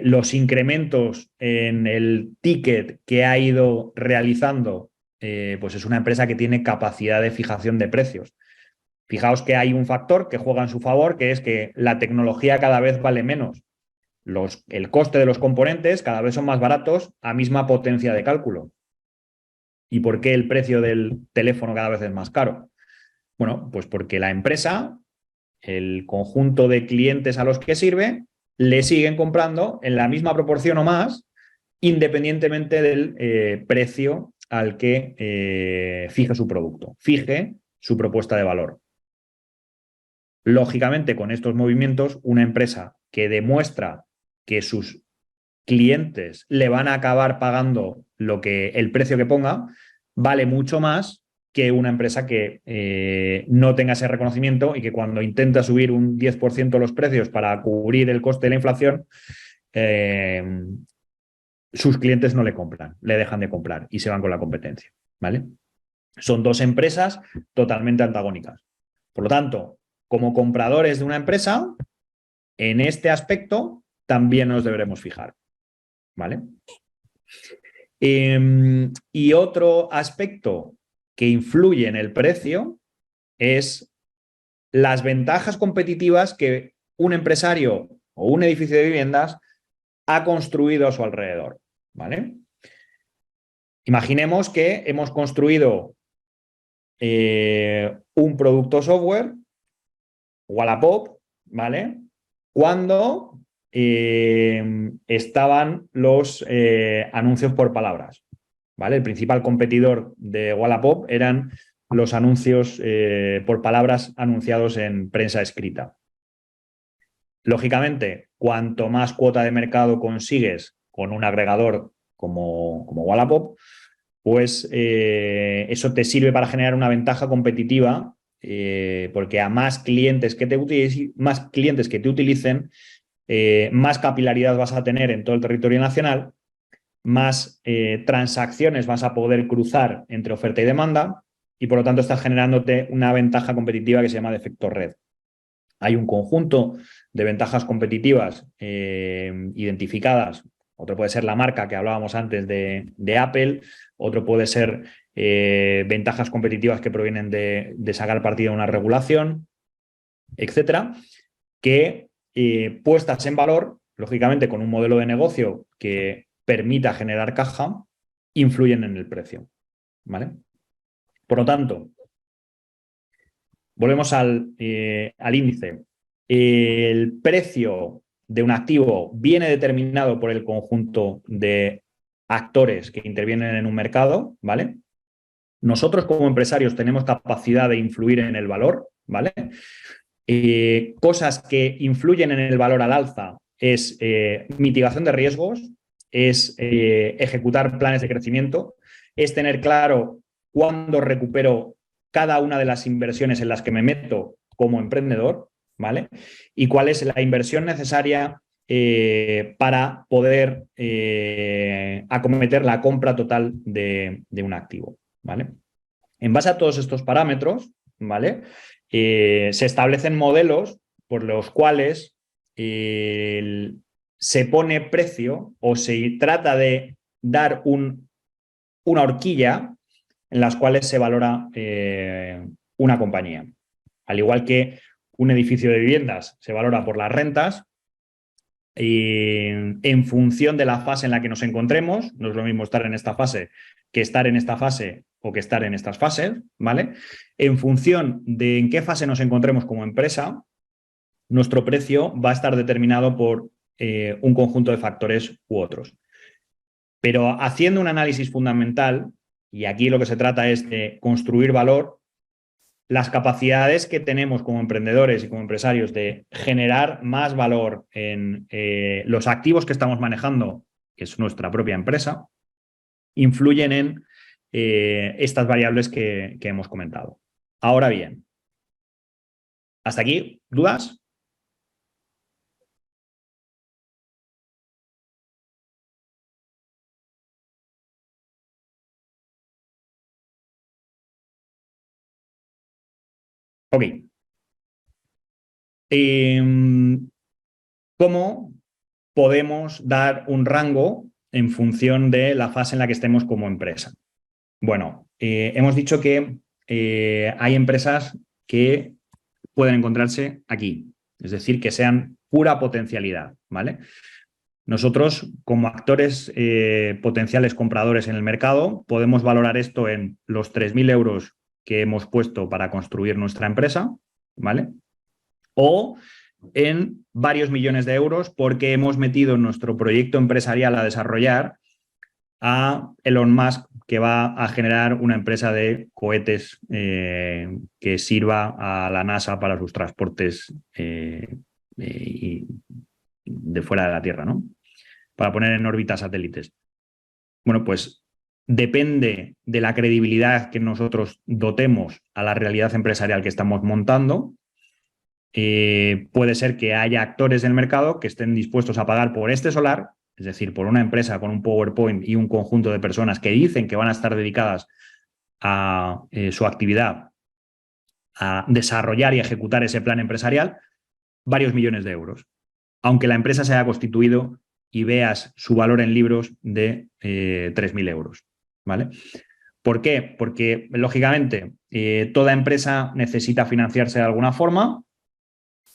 los incrementos en el ticket que ha ido realizando, pues es una empresa que tiene capacidad de fijación de precios. Fijaos que hay un factor que juega en su favor, que es que la tecnología cada vez vale menos. El coste de los componentes cada vez son más baratos a misma potencia de cálculo. ¿Y por qué el precio del teléfono cada vez es más caro? Bueno, pues porque la empresa, el conjunto de clientes a los que sirve, le siguen comprando en la misma proporción o más, independientemente del precio al que fije su producto, fije su propuesta de valor. Lógicamente, con estos movimientos, una empresa que demuestra que sus clientes le van a acabar pagando el precio que ponga, vale mucho más que una empresa que no tenga ese reconocimiento y que cuando intenta subir un 10% los precios para cubrir el coste de la inflación, sus clientes no le compran, le dejan de comprar y se van con la competencia, ¿vale? Son dos empresas totalmente antagónicas. Por lo tanto, como compradores de una empresa, en este aspecto también nos deberemos fijar, ¿vale? Y otro aspecto que influye en el precio es las ventajas competitivas que un empresario o un edificio de viviendas ha construido a su alrededor, ¿vale? Imaginemos que hemos construido un producto software, Wallapop, ¿vale? Cuando estaban los anuncios por palabras, ¿vale? El principal competidor de Wallapop eran los anuncios por palabras anunciados en prensa escrita. Lógicamente, cuanto más cuota de mercado consigues con un agregador como Wallapop, pues eso te sirve para generar una ventaja competitiva, porque a más clientes que te utilicen, más capilaridad vas a tener en todo el territorio nacional, más transacciones vas a poder cruzar entre oferta y demanda, y por lo tanto estás generándote una ventaja competitiva que se llama de efecto red. Hay un conjunto de ventajas competitivas identificadas. Otro puede ser la marca que hablábamos antes de Apple, otro puede ser ventajas competitivas que provienen de sacar partido de una regulación, etcétera, que puestas en valor, lógicamente con un modelo de negocio que permita generar caja, influyen en el precio, ¿vale? Por lo tanto, volvemos al índice. El precio de un activo viene determinado por el conjunto de actores que intervienen en un mercado, ¿vale? Nosotros como empresarios tenemos capacidad de influir en el valor, ¿vale? Cosas que influyen en el valor al alza es mitigación de riesgos, es ejecutar planes de crecimiento, es tener claro cuándo recupero cada una de las inversiones en las que me meto como emprendedor, ¿vale? Y cuál es la inversión necesaria para poder acometer la compra total de un activo, ¿vale? En base a todos estos parámetros, ¿vale? Se establecen modelos por los cuales se pone precio o se trata de dar una horquilla en las cuales se valora una compañía. Al igual que un edificio de viviendas se valora por las rentas, en función de la fase en la que nos encontremos, no es lo mismo estar en esta fase que estar en esta fase o que estar en estas fases, ¿vale? En función de en qué fase nos encontremos como empresa, nuestro precio va a estar determinado por un conjunto de factores u otros. Pero haciendo un análisis fundamental, y aquí lo que se trata es de construir valor, las capacidades que tenemos como emprendedores y como empresarios de generar más valor en los activos que estamos manejando, que es nuestra propia empresa, influyen en estas variables que hemos comentado. Ahora bien, ¿hasta aquí? ¿Dudas? Ok. ¿Cómo podemos dar un rango en función de la fase en la que estemos como empresa? Bueno, hemos dicho que hay empresas que pueden encontrarse aquí, es decir, que sean pura potencialidad, ¿vale? Nosotros, como actores potenciales compradores en el mercado, podemos valorar esto en los 3.000 euros que hemos puesto para construir nuestra empresa, ¿vale? O en varios millones de euros porque hemos metido en nuestro proyecto empresarial a desarrollar a Elon Musk, que va a generar una empresa de cohetes que sirva a la NASA para sus transportes de fuera de la Tierra, ¿no? Para poner en órbita satélites. Bueno, pues depende de la credibilidad que nosotros dotemos a la realidad empresarial que estamos montando. Puede ser que haya actores del mercado que estén dispuestos a pagar por este solar, es decir, por una empresa con un PowerPoint y un conjunto de personas que dicen que van a estar dedicadas a su actividad, a desarrollar y ejecutar ese plan empresarial, varios millones de euros. Aunque la empresa se haya constituido y veas su valor en libros de 3.000 euros, ¿vale? ¿Por qué? Porque, lógicamente, toda empresa necesita financiarse de alguna forma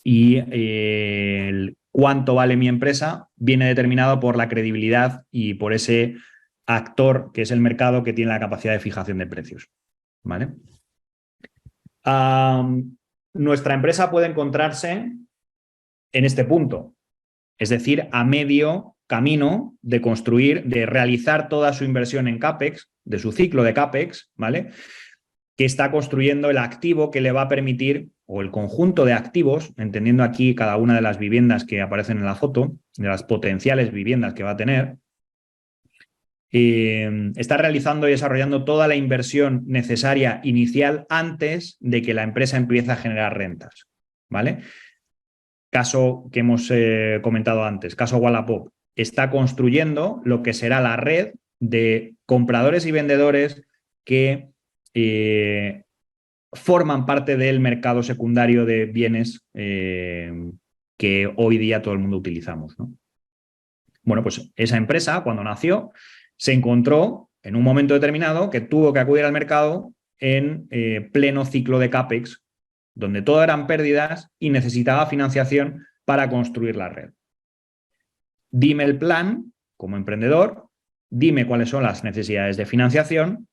y el cuánto vale mi empresa viene determinado por la credibilidad y por ese actor que es el mercado que tiene la capacidad de fijación de precios, ¿vale? Nuestra empresa puede encontrarse en este punto, es decir, a medio camino de construir, de realizar toda su inversión en CAPEX, de su ciclo de CAPEX, ¿vale? Que está construyendo el activo que le va a permitir, o el conjunto de activos, entendiendo aquí cada una de las viviendas que aparecen en la foto, de las potenciales viviendas que va a tener, está realizando y desarrollando toda la inversión necesaria inicial antes de que la empresa empiece a generar rentas, ¿vale? Caso que hemos comentado antes, caso Wallapop, está construyendo lo que será la red de compradores y vendedores que forman parte del mercado secundario de bienes que hoy día todo el mundo utilizamos, ¿no? Bueno, pues esa empresa, cuando nació, se encontró en un momento determinado que tuvo que acudir al mercado en pleno ciclo de CAPEX, donde todo eran pérdidas y necesitaba financiación para construir la red. Dime el plan como emprendedor, dime cuáles son las necesidades de financiación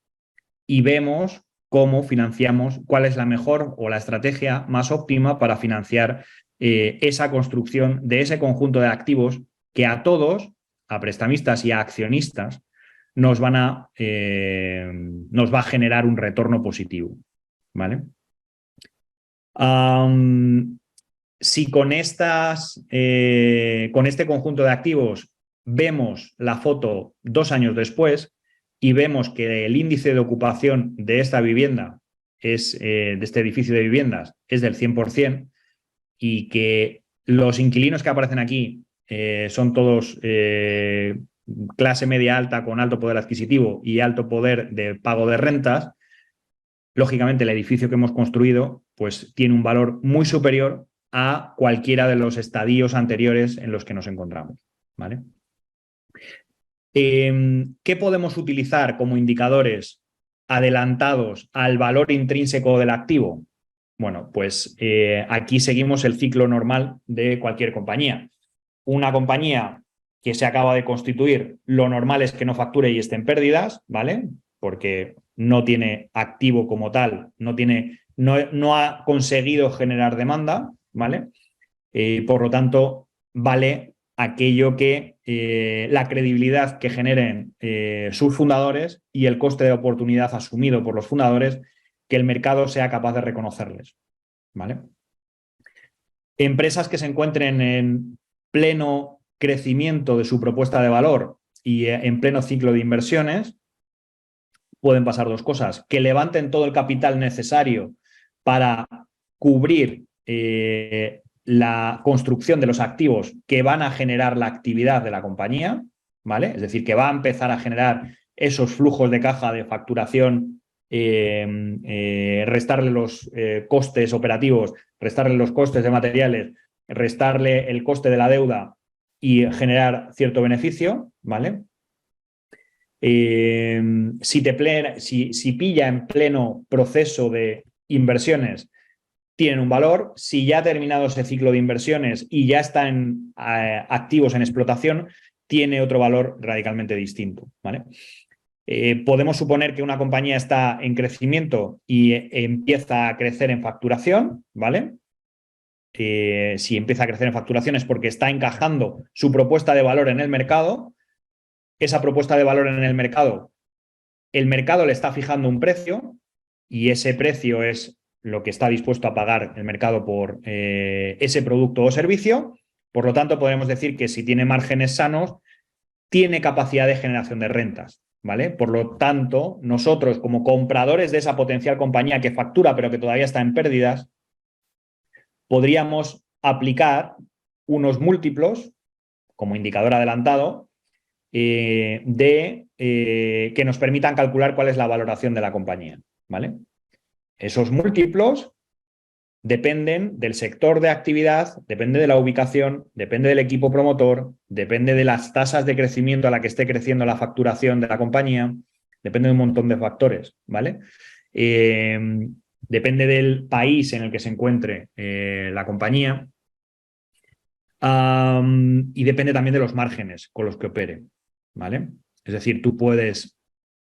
y vemos cómo financiamos, cuál es la mejor o la estrategia más óptima para financiar esa construcción de ese conjunto de activos que a todos, a prestamistas y a accionistas, nos va a generar un retorno positivo, ¿vale? Si con este conjunto de activos vemos la foto 2 años después, y vemos que el índice de ocupación de esta vivienda de este edificio de viviendas es del 100% y que los inquilinos que aparecen aquí son todos clase media alta con alto poder adquisitivo y alto poder de pago de rentas, lógicamente el edificio que hemos construido pues tiene un valor muy superior a cualquiera de los estadios anteriores en los que nos encontramos, ¿vale? ¿Qué podemos utilizar como indicadores adelantados al valor intrínseco del activo? Bueno, pues aquí seguimos el ciclo normal de cualquier compañía. Una compañía que se acaba de constituir, lo normal es que no facture y esté en pérdidas, ¿vale? Porque no tiene activo como tal, no ha conseguido generar demanda, ¿vale? Por lo tanto, vale aquello que la credibilidad que generen sus fundadores y el coste de oportunidad asumido por los fundadores, que el mercado sea capaz de reconocerles, ¿vale? Empresas que se encuentren en pleno crecimiento de su propuesta de valor y en pleno ciclo de inversiones, pueden pasar dos cosas: que levanten todo el capital necesario para cubrir la construcción de los activos que van a generar la actividad de la compañía, ¿vale? Es decir, que va a empezar a generar esos flujos de caja de facturación, restarle los costes operativos, restarle los costes de materiales, restarle el coste de la deuda y generar cierto beneficio, ¿vale? Si pilla en pleno proceso de inversiones, tienen un valor. Si ya ha terminado ese ciclo de inversiones y ya están activos en explotación, tiene otro valor radicalmente distinto, ¿vale? Podemos suponer que una compañía está en crecimiento y empieza a crecer en facturación, ¿vale? Si empieza a crecer en facturación es porque está encajando su propuesta de valor en el mercado. Esa propuesta de valor en el mercado le está fijando un precio y ese precio es lo que está dispuesto a pagar el mercado por ese producto o servicio. Por lo tanto, podemos decir que si tiene márgenes sanos, tiene capacidad de generación de rentas, ¿vale? Por lo tanto, nosotros como compradores de esa potencial compañía que factura pero que todavía está en pérdidas, podríamos aplicar unos múltiplos como indicador adelantado que nos permitan calcular cuál es la valoración de la compañía, ¿vale? Esos múltiplos dependen del sector de actividad, depende de la ubicación, depende del equipo promotor, depende de las tasas de crecimiento a la que esté creciendo la facturación de la compañía, depende de un montón de factores, ¿vale? Depende del país en el que se encuentre la compañía y depende también de los márgenes con los que opere, ¿vale? Es decir, tú puedes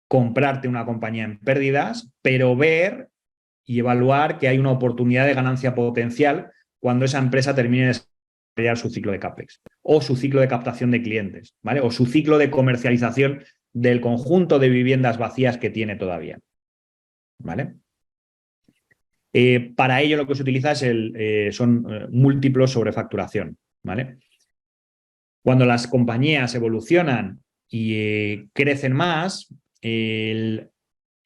comprarte una compañía en pérdidas, pero ver y evaluar que hay una oportunidad de ganancia potencial cuando esa empresa termine de desarrollar su ciclo de CAPEX o su ciclo de captación de clientes, ¿vale? O su ciclo de comercialización del conjunto de viviendas vacías que tiene todavía, ¿vale? Para ello lo que se utiliza son múltiplos sobre facturación, ¿vale? Cuando las compañías evolucionan y crecen más,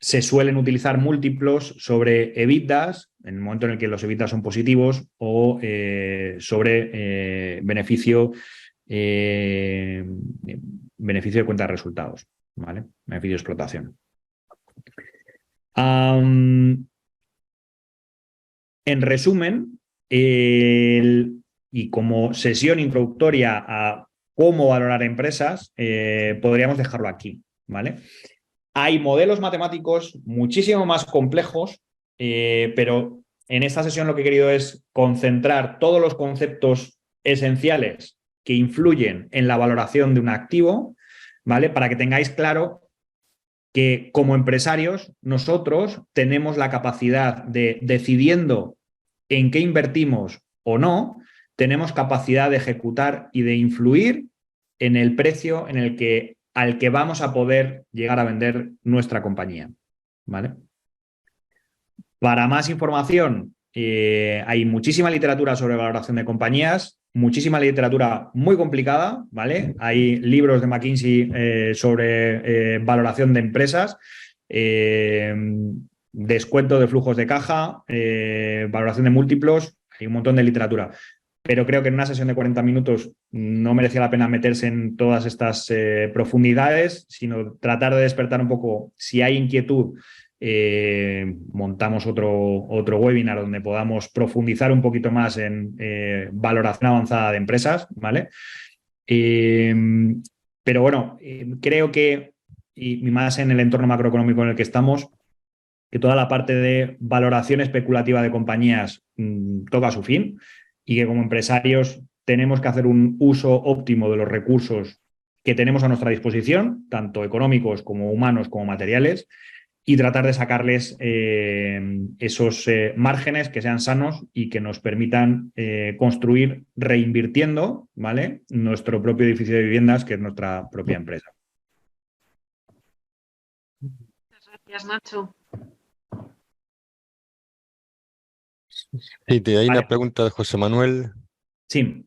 se suelen utilizar múltiplos sobre EBITDAs, en el momento en el que los EBITDAs son positivos, o sobre beneficio de cuenta de resultados, ¿vale? Beneficio de explotación. En resumen, y como sesión introductoria a cómo valorar empresas, podríamos dejarlo aquí, ¿vale? Hay modelos matemáticos muchísimo más complejos, pero en esta sesión lo que he querido es concentrar todos los conceptos esenciales que influyen en la valoración de un activo, ¿vale? Para que tengáis claro que como empresarios nosotros tenemos la capacidad de, decidiendo en qué invertimos o no, tenemos capacidad de ejecutar y de influir en el precio al que vamos a poder llegar a vender nuestra compañía, ¿vale? Para más información, hay muchísima literatura sobre valoración de compañías. muchísima literatura muy complicada, ¿vale? Hay libros de McKinsey sobre valoración de empresas, descuento de flujos de caja, valoración de múltiplos, hay un montón de literatura. Pero creo que en una sesión de 40 minutos no merecía la pena meterse en todas estas profundidades, sino tratar de despertar un poco, si hay inquietud, montamos otro webinar donde podamos profundizar un poquito más en valoración avanzada de empresas, ¿vale? Pero bueno, creo que, y más en el entorno macroeconómico en el que estamos, que toda la parte de valoración especulativa de compañías toca su fin y que como empresarios tenemos que hacer un uso óptimo de los recursos que tenemos a nuestra disposición, tanto económicos como humanos como materiales, y tratar de sacarles esos márgenes que sean sanos y que nos permitan construir reinvirtiendo, ¿vale?, nuestro propio edificio de viviendas, que es nuestra propia empresa. Muchas gracias, Nacho. Sí, hay una pregunta de José Manuel. Sí.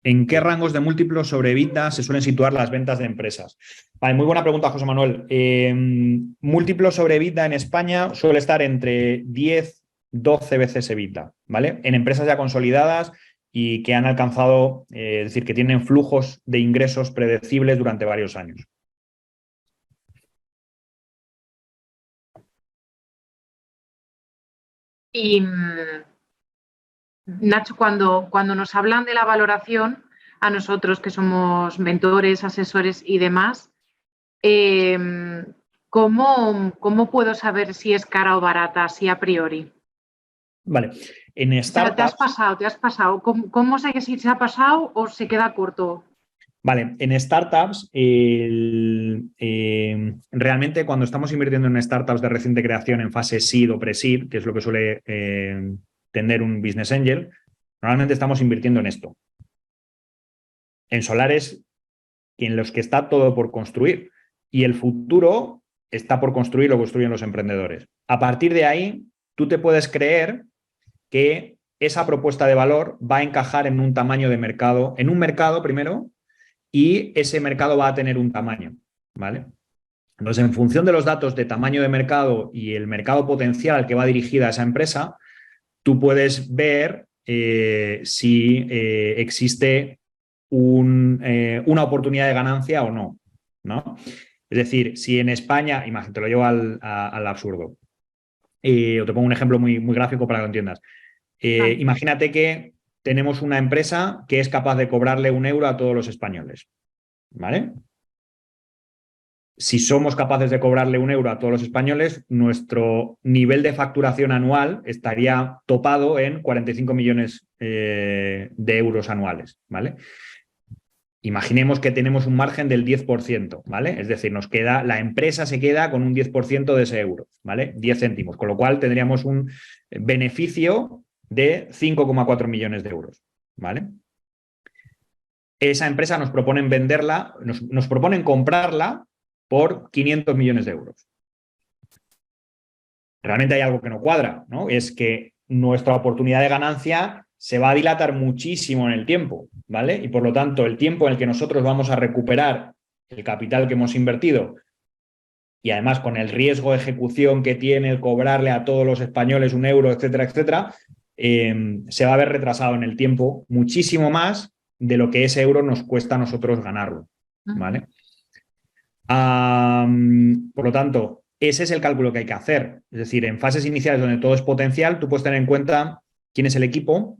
¿En qué rangos de múltiplos sobre EBITDA se suelen situar las ventas de empresas? Vale, muy buena pregunta, José Manuel. Múltiplos sobre EBITDA en España suele estar entre 10, 12 veces EBITDA, ¿vale? En empresas ya consolidadas y que han alcanzado, es decir, que tienen flujos de ingresos predecibles durante varios años. Y Nacho, cuando nos hablan de la valoración, a nosotros que somos mentores, asesores y demás, ¿cómo puedo saber si es cara o barata, así a priori? Vale, en startups... ¿Te has pasado? ¿Cómo sé que si se ha pasado o se queda corto? Vale, en startups, realmente cuando estamos invirtiendo en startups de reciente creación en fase seed o pre-seed, que es lo que suele tener un business angel, normalmente estamos invirtiendo en esto. En solares en los que está todo por construir y el futuro está por construir, lo construyen los emprendedores. A partir de ahí, tú te puedes creer que esa propuesta de valor va a encajar en un tamaño de mercado, en un mercado primero, y ese mercado va a tener un tamaño, ¿vale? Entonces, en función de los datos de tamaño de mercado y el mercado potencial al que va dirigida esa empresa, tú puedes ver si existe una oportunidad de ganancia o no, ¿no? Es decir, si en España, imagínate, te lo llevo al absurdo, o te pongo un ejemplo muy, muy gráfico para que lo entiendas. Imagínate que tenemos una empresa que es capaz de cobrarle 1 euro a todos los españoles, ¿vale? Si somos capaces de cobrarle 1 euro a todos los españoles, nuestro nivel de facturación anual estaría topado en 45 millones de euros anuales, ¿vale? Imaginemos que tenemos un margen del 10%, ¿vale? Es decir, la empresa se queda con un 10% de ese euro, ¿vale? 10 céntimos, con lo cual tendríamos un beneficio de 5,4 millones de euros, ¿vale? Esa empresa nos proponen venderla, nos proponen comprarla por 500 millones de euros. Realmente hay algo que no cuadra, ¿no? Es que nuestra oportunidad de ganancia se va a dilatar muchísimo en el tiempo, ¿vale? Y por lo tanto, el tiempo en el que nosotros vamos a recuperar el capital que hemos invertido y además con el riesgo de ejecución que tiene el cobrarle a todos los españoles 1 euro, etcétera, etcétera, se va a ver retrasado en el tiempo muchísimo más de lo que ese euro nos cuesta a nosotros ganarlo, ¿vale? Por lo tanto, ese es el cálculo que hay que hacer. Es decir, en fases iniciales donde todo es potencial, tú puedes tener en cuenta quién es el equipo,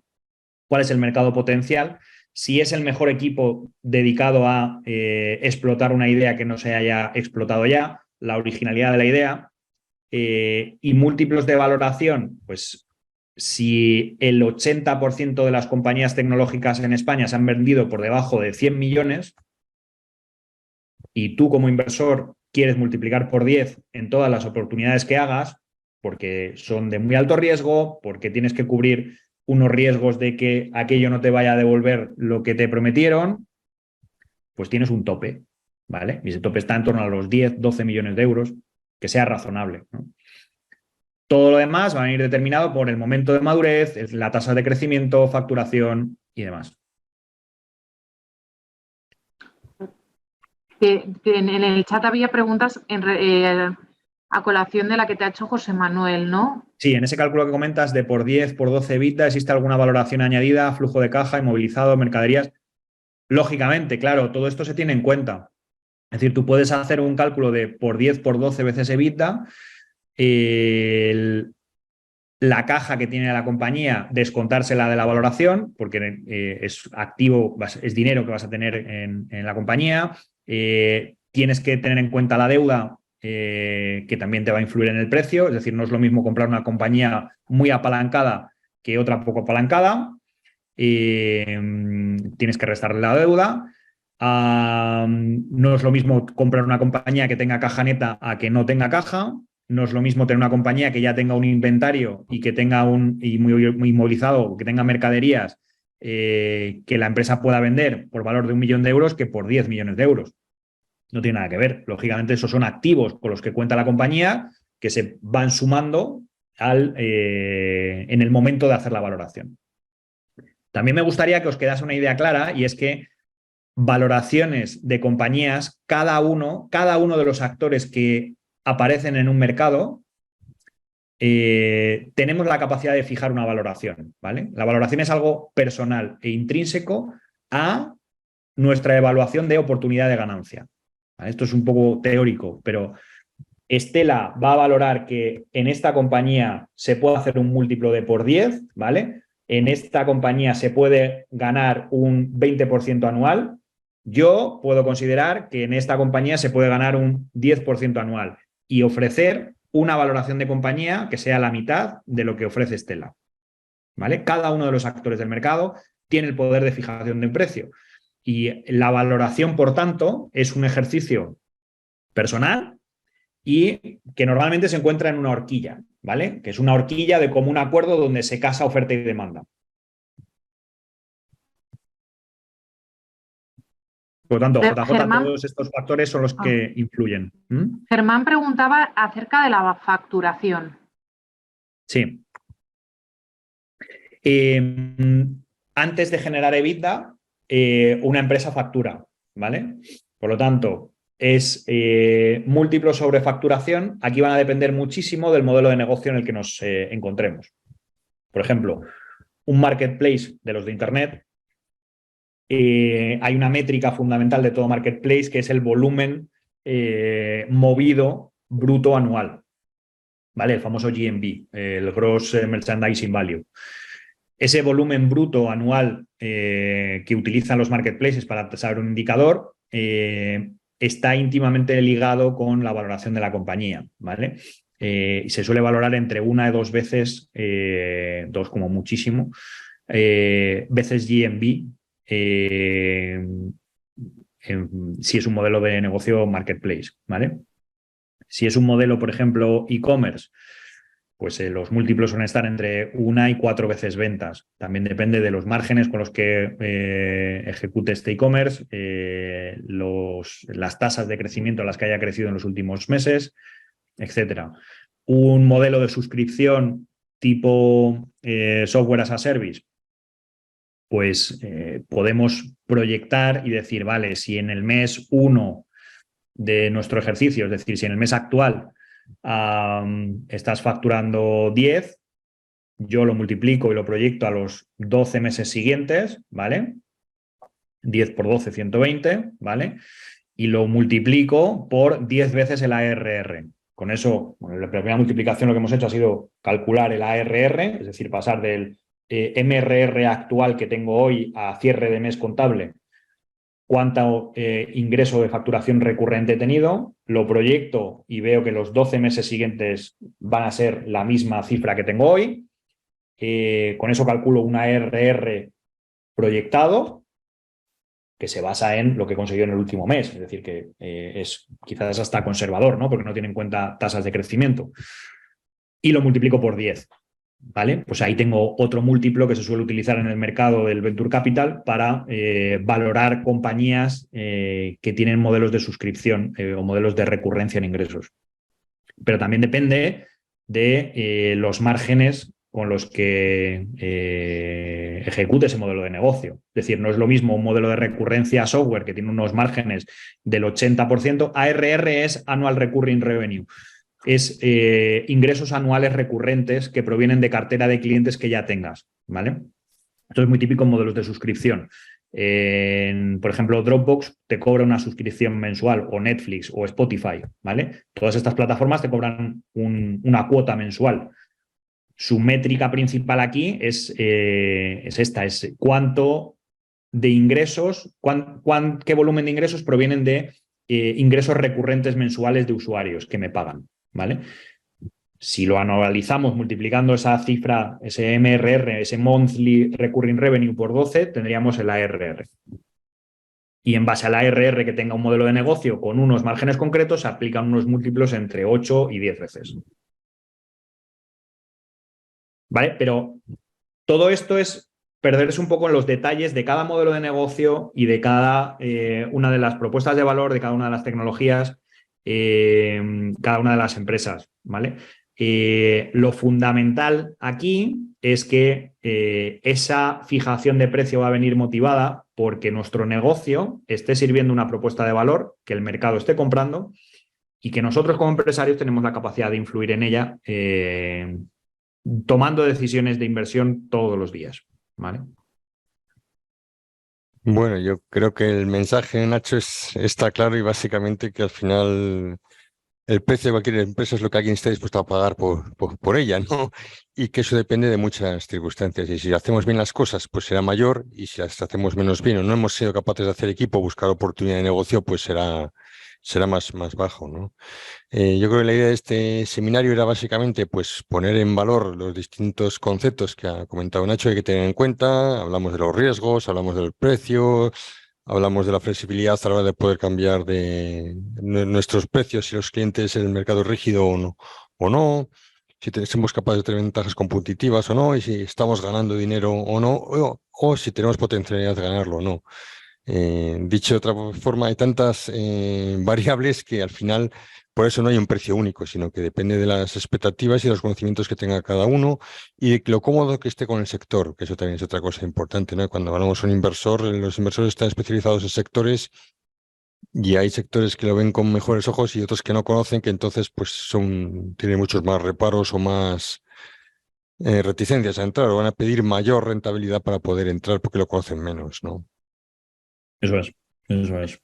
cuál es el mercado potencial, si es el mejor equipo dedicado a explotar una idea que no se haya explotado ya, la originalidad de la idea, y múltiplos de valoración, pues si el 80% de las compañías tecnológicas en España se han vendido por debajo de 100 millones y tú como inversor quieres multiplicar por 10 en todas las oportunidades que hagas, porque son de muy alto riesgo, porque tienes que cubrir unos riesgos de que aquello no te vaya a devolver lo que te prometieron, pues tienes un tope, ¿vale? Y ese tope está en torno a los 10, 12 millones de euros, que sea razonable, ¿no? Todo lo demás va a venir determinado por el momento de madurez, la tasa de crecimiento, facturación y demás. Que en el chat había preguntas a colación de la que te ha hecho José Manuel, ¿no? Sí, en ese cálculo que comentas de por 10, por 12 EBITDA, ¿existe alguna valoración añadida, flujo de caja, inmovilizado, mercaderías? Lógicamente, claro, todo esto se tiene en cuenta. Es decir, tú puedes hacer un cálculo de por 10, por 12 veces EBITDA, la caja que tiene la compañía, descontársela de la valoración, porque es activo, es dinero que vas a tener en la compañía. Tienes que tener en cuenta la deuda, que también te va a influir en el precio. Es decir, no es lo mismo comprar una compañía muy apalancada que otra poco apalancada. Tienes que restarle la deuda. No es lo mismo comprar una compañía que tenga caja neta a que no tenga caja. No es lo mismo tener una compañía que ya tenga un inventario y que tenga muy inmovilizado, que tenga mercaderías que la empresa pueda vender por valor de 1 millón de euros que por 10 millones de euros. No tiene nada que ver. Lógicamente, esos son activos con los que cuenta la compañía que se van sumando en el momento de hacer la valoración. También me gustaría que os quedase una idea clara, y es que valoraciones de compañías, cada uno de los actores que aparecen en un mercado, tenemos la capacidad de fijar una valoración, ¿vale? La valoración es algo personal e intrínseco a nuestra evaluación de oportunidad de ganancia. ¿Vale? Esto es un poco teórico, pero Stella va a valorar que en esta compañía se puede hacer un múltiplo de por 10, ¿vale? En esta compañía se puede ganar un 20% anual. Yo puedo considerar que en esta compañía se puede ganar un 10% anual y ofrecer una valoración de compañía que sea la mitad de lo que ofrece Stella, ¿vale? Cada uno de los actores del mercado tiene el poder de fijación de precio. Y la valoración, por tanto, es un ejercicio personal y que normalmente se encuentra en una horquilla, ¿vale? Que es una horquilla de común acuerdo donde se casa oferta y demanda. Por lo tanto, JJ, Germán, todos estos factores son los que influyen. Germán preguntaba acerca de la facturación. Sí. Antes de generar EBITDA, una empresa factura, ¿vale? Por lo tanto, es múltiplo sobre facturación. Aquí van a depender muchísimo del modelo de negocio en el que nos encontremos. Por ejemplo, un marketplace de los de Internet, hay una métrica fundamental de todo marketplace que es el volumen movido bruto anual, ¿vale? El famoso GMV, el Gross Merchandising Value. Ese volumen bruto anual que utilizan los marketplaces para saber un indicador está íntimamente ligado con la valoración de la compañía, ¿vale? Y se suele valorar entre 1 y 2 veces, 2 como muchísimo, veces GMV, si es un modelo de negocio marketplace, ¿vale? Si es un modelo, por ejemplo, e-commerce, pues los múltiplos suelen estar entre 1 y 4 veces ventas. También depende de los márgenes con los que ejecute este e-commerce, las tasas de crecimiento a las que haya crecido en los últimos meses, etcétera. Un modelo de suscripción tipo software as a service, pues podemos proyectar y decir, vale, si en el mes 1 de nuestro ejercicio, es decir, si en el mes actual estás facturando 10, yo lo multiplico y lo proyecto a los 12 meses siguientes, ¿vale? 10 por 12, 120, ¿vale? Y lo multiplico por 10 veces el ARR. Con eso, bueno, la primera multiplicación lo que hemos hecho ha sido calcular el ARR, es decir, pasar del MRR actual que tengo hoy a cierre de mes contable, cuánto ingreso de facturación recurrente he tenido, lo proyecto y veo que los 12 meses siguientes van a ser la misma cifra que tengo hoy. Con eso calculo un ARR proyectado que se basa en lo que he conseguido en el último mes. Es decir, que es quizás hasta conservador, ¿no? Porque no tiene en cuenta tasas de crecimiento. Y lo multiplico por 10. ¿Vale? Pues ahí tengo otro múltiplo que se suele utilizar en el mercado del Venture Capital para valorar compañías que tienen modelos de suscripción o modelos de recurrencia en ingresos. Pero también depende de los márgenes con los que ejecute ese modelo de negocio. Es decir, no es lo mismo un modelo de recurrencia software que tiene unos márgenes del 80%. ARR es Annual Recurring Revenue. Es ingresos anuales recurrentes que provienen de cartera de clientes que ya tengas, ¿vale? Esto es muy típico en modelos de suscripción. Por ejemplo, Dropbox te cobra una suscripción mensual, o Netflix o Spotify, ¿vale? Todas estas plataformas te cobran una cuota mensual. Su métrica principal aquí es esta, es cuánto de ingresos, qué volumen de ingresos provienen de ingresos recurrentes mensuales de usuarios que me pagan, ¿vale? Si lo anualizamos multiplicando esa cifra, ese MRR, ese Monthly Recurring Revenue por 12, tendríamos el ARR. Y en base al ARR que tenga un modelo de negocio con unos márgenes concretos, se aplican unos múltiplos entre 8 y 10 veces. ¿Vale? Pero todo esto es perderse un poco en los detalles de cada modelo de negocio y de cada una de las propuestas de valor, de cada una de las tecnologías, cada una de las empresas, ¿vale? Lo fundamental aquí es que esa fijación de precio va a venir motivada porque nuestro negocio esté sirviendo una propuesta de valor, que el mercado esté comprando y que nosotros como empresarios tenemos la capacidad de influir en ella tomando decisiones de inversión todos los días, ¿vale? Bueno, yo creo que el mensaje, Nacho, está claro y básicamente que al final el precio de cualquier empresa es lo que alguien está dispuesto a pagar por ella, ¿no? Y que eso depende de muchas circunstancias. Y si hacemos bien las cosas, pues será mayor, y si las hacemos menos bien o no hemos sido capaces de hacer equipo, buscar oportunidad de negocio, pues será más bajo, ¿no? Yo creo que la idea de este seminario era básicamente pues poner en valor los distintos conceptos que ha comentado Nacho, hay que tener en cuenta. Hablamos de los riesgos, hablamos del precio, hablamos de la flexibilidad a la hora de poder cambiar de nuestros precios si los clientes en el mercado es rígido o no, si somos capaces de tener ventajas competitivas o no, y si estamos ganando dinero o no, o si tenemos potencialidad de ganarlo o no. Dicho de otra forma, hay tantas variables que al final, por eso no hay un precio único, sino que depende de las expectativas y los conocimientos que tenga cada uno y de lo cómodo que esté con el sector, que eso también es otra cosa importante, ¿no? Cuando hablamos de un inversor, los inversores están especializados en sectores y hay sectores que lo ven con mejores ojos y otros que no conocen, que entonces pues tienen muchos más reparos o más reticencias a entrar, o van a pedir mayor rentabilidad para poder entrar porque lo conocen menos, ¿no? Eso es, eso es.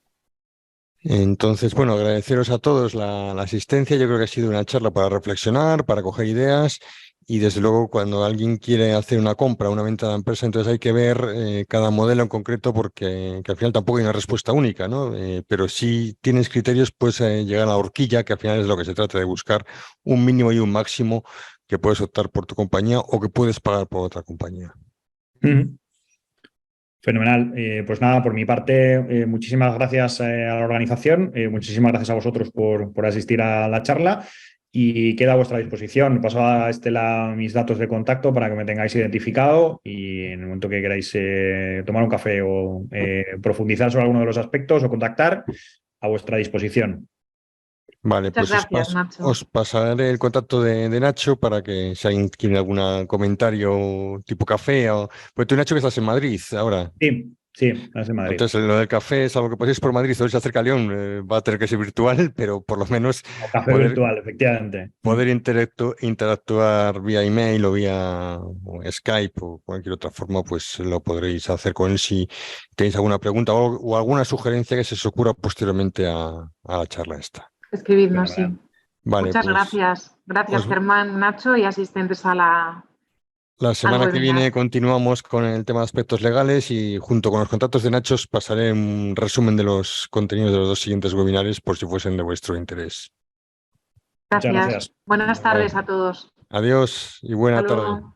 Entonces, bueno, agradeceros a todos la asistencia. Yo creo que ha sido una charla para reflexionar, para coger ideas y desde luego cuando alguien quiere hacer una compra, una venta de la empresa, entonces hay que ver cada modelo en concreto porque que al final tampoco hay una respuesta única, ¿no? Pero si tienes criterios, puedes llegar a la horquilla, que al final es lo que se trata de buscar un mínimo y un máximo que puedes optar por tu compañía o que puedes pagar por otra compañía. Mm-hmm. Fenomenal. Pues nada, por mi parte, muchísimas gracias a la organización, muchísimas gracias a vosotros por asistir a la charla y queda a vuestra disposición. Paso a Estela mis datos de contacto para que me tengáis identificado y en el momento que queráis tomar un café o profundizar sobre alguno de los aspectos o contactar, a vuestra disposición. Vale, Muchas pues gracias, Nacho. os pasaré el contacto de Nacho para que si alguien tiene algún comentario tipo café o... Pues tú, Nacho, que estás en Madrid ahora. Sí, es en Madrid. Entonces, lo del café es algo que paséis por Madrid o se acerca a León, va a tener que ser virtual, pero por lo menos O café virtual, efectivamente. Poder interactuar vía email o vía Skype o cualquier otra forma, pues lo podréis hacer con él si tenéis alguna pregunta o alguna sugerencia que se os ocurra posteriormente a la charla esta. Escribidnos, sí. Vale, muchas pues, gracias. Gracias, Germán, Nacho y asistentes a la semana que webinar. viene continuamos con el tema de aspectos legales y junto con los contactos de Nacho os pasaré un resumen de los contenidos de los dos siguientes webinars por si fuesen de vuestro interés. Gracias. Buenas tardes a todos. Adiós y buena Hasta tarde. luego.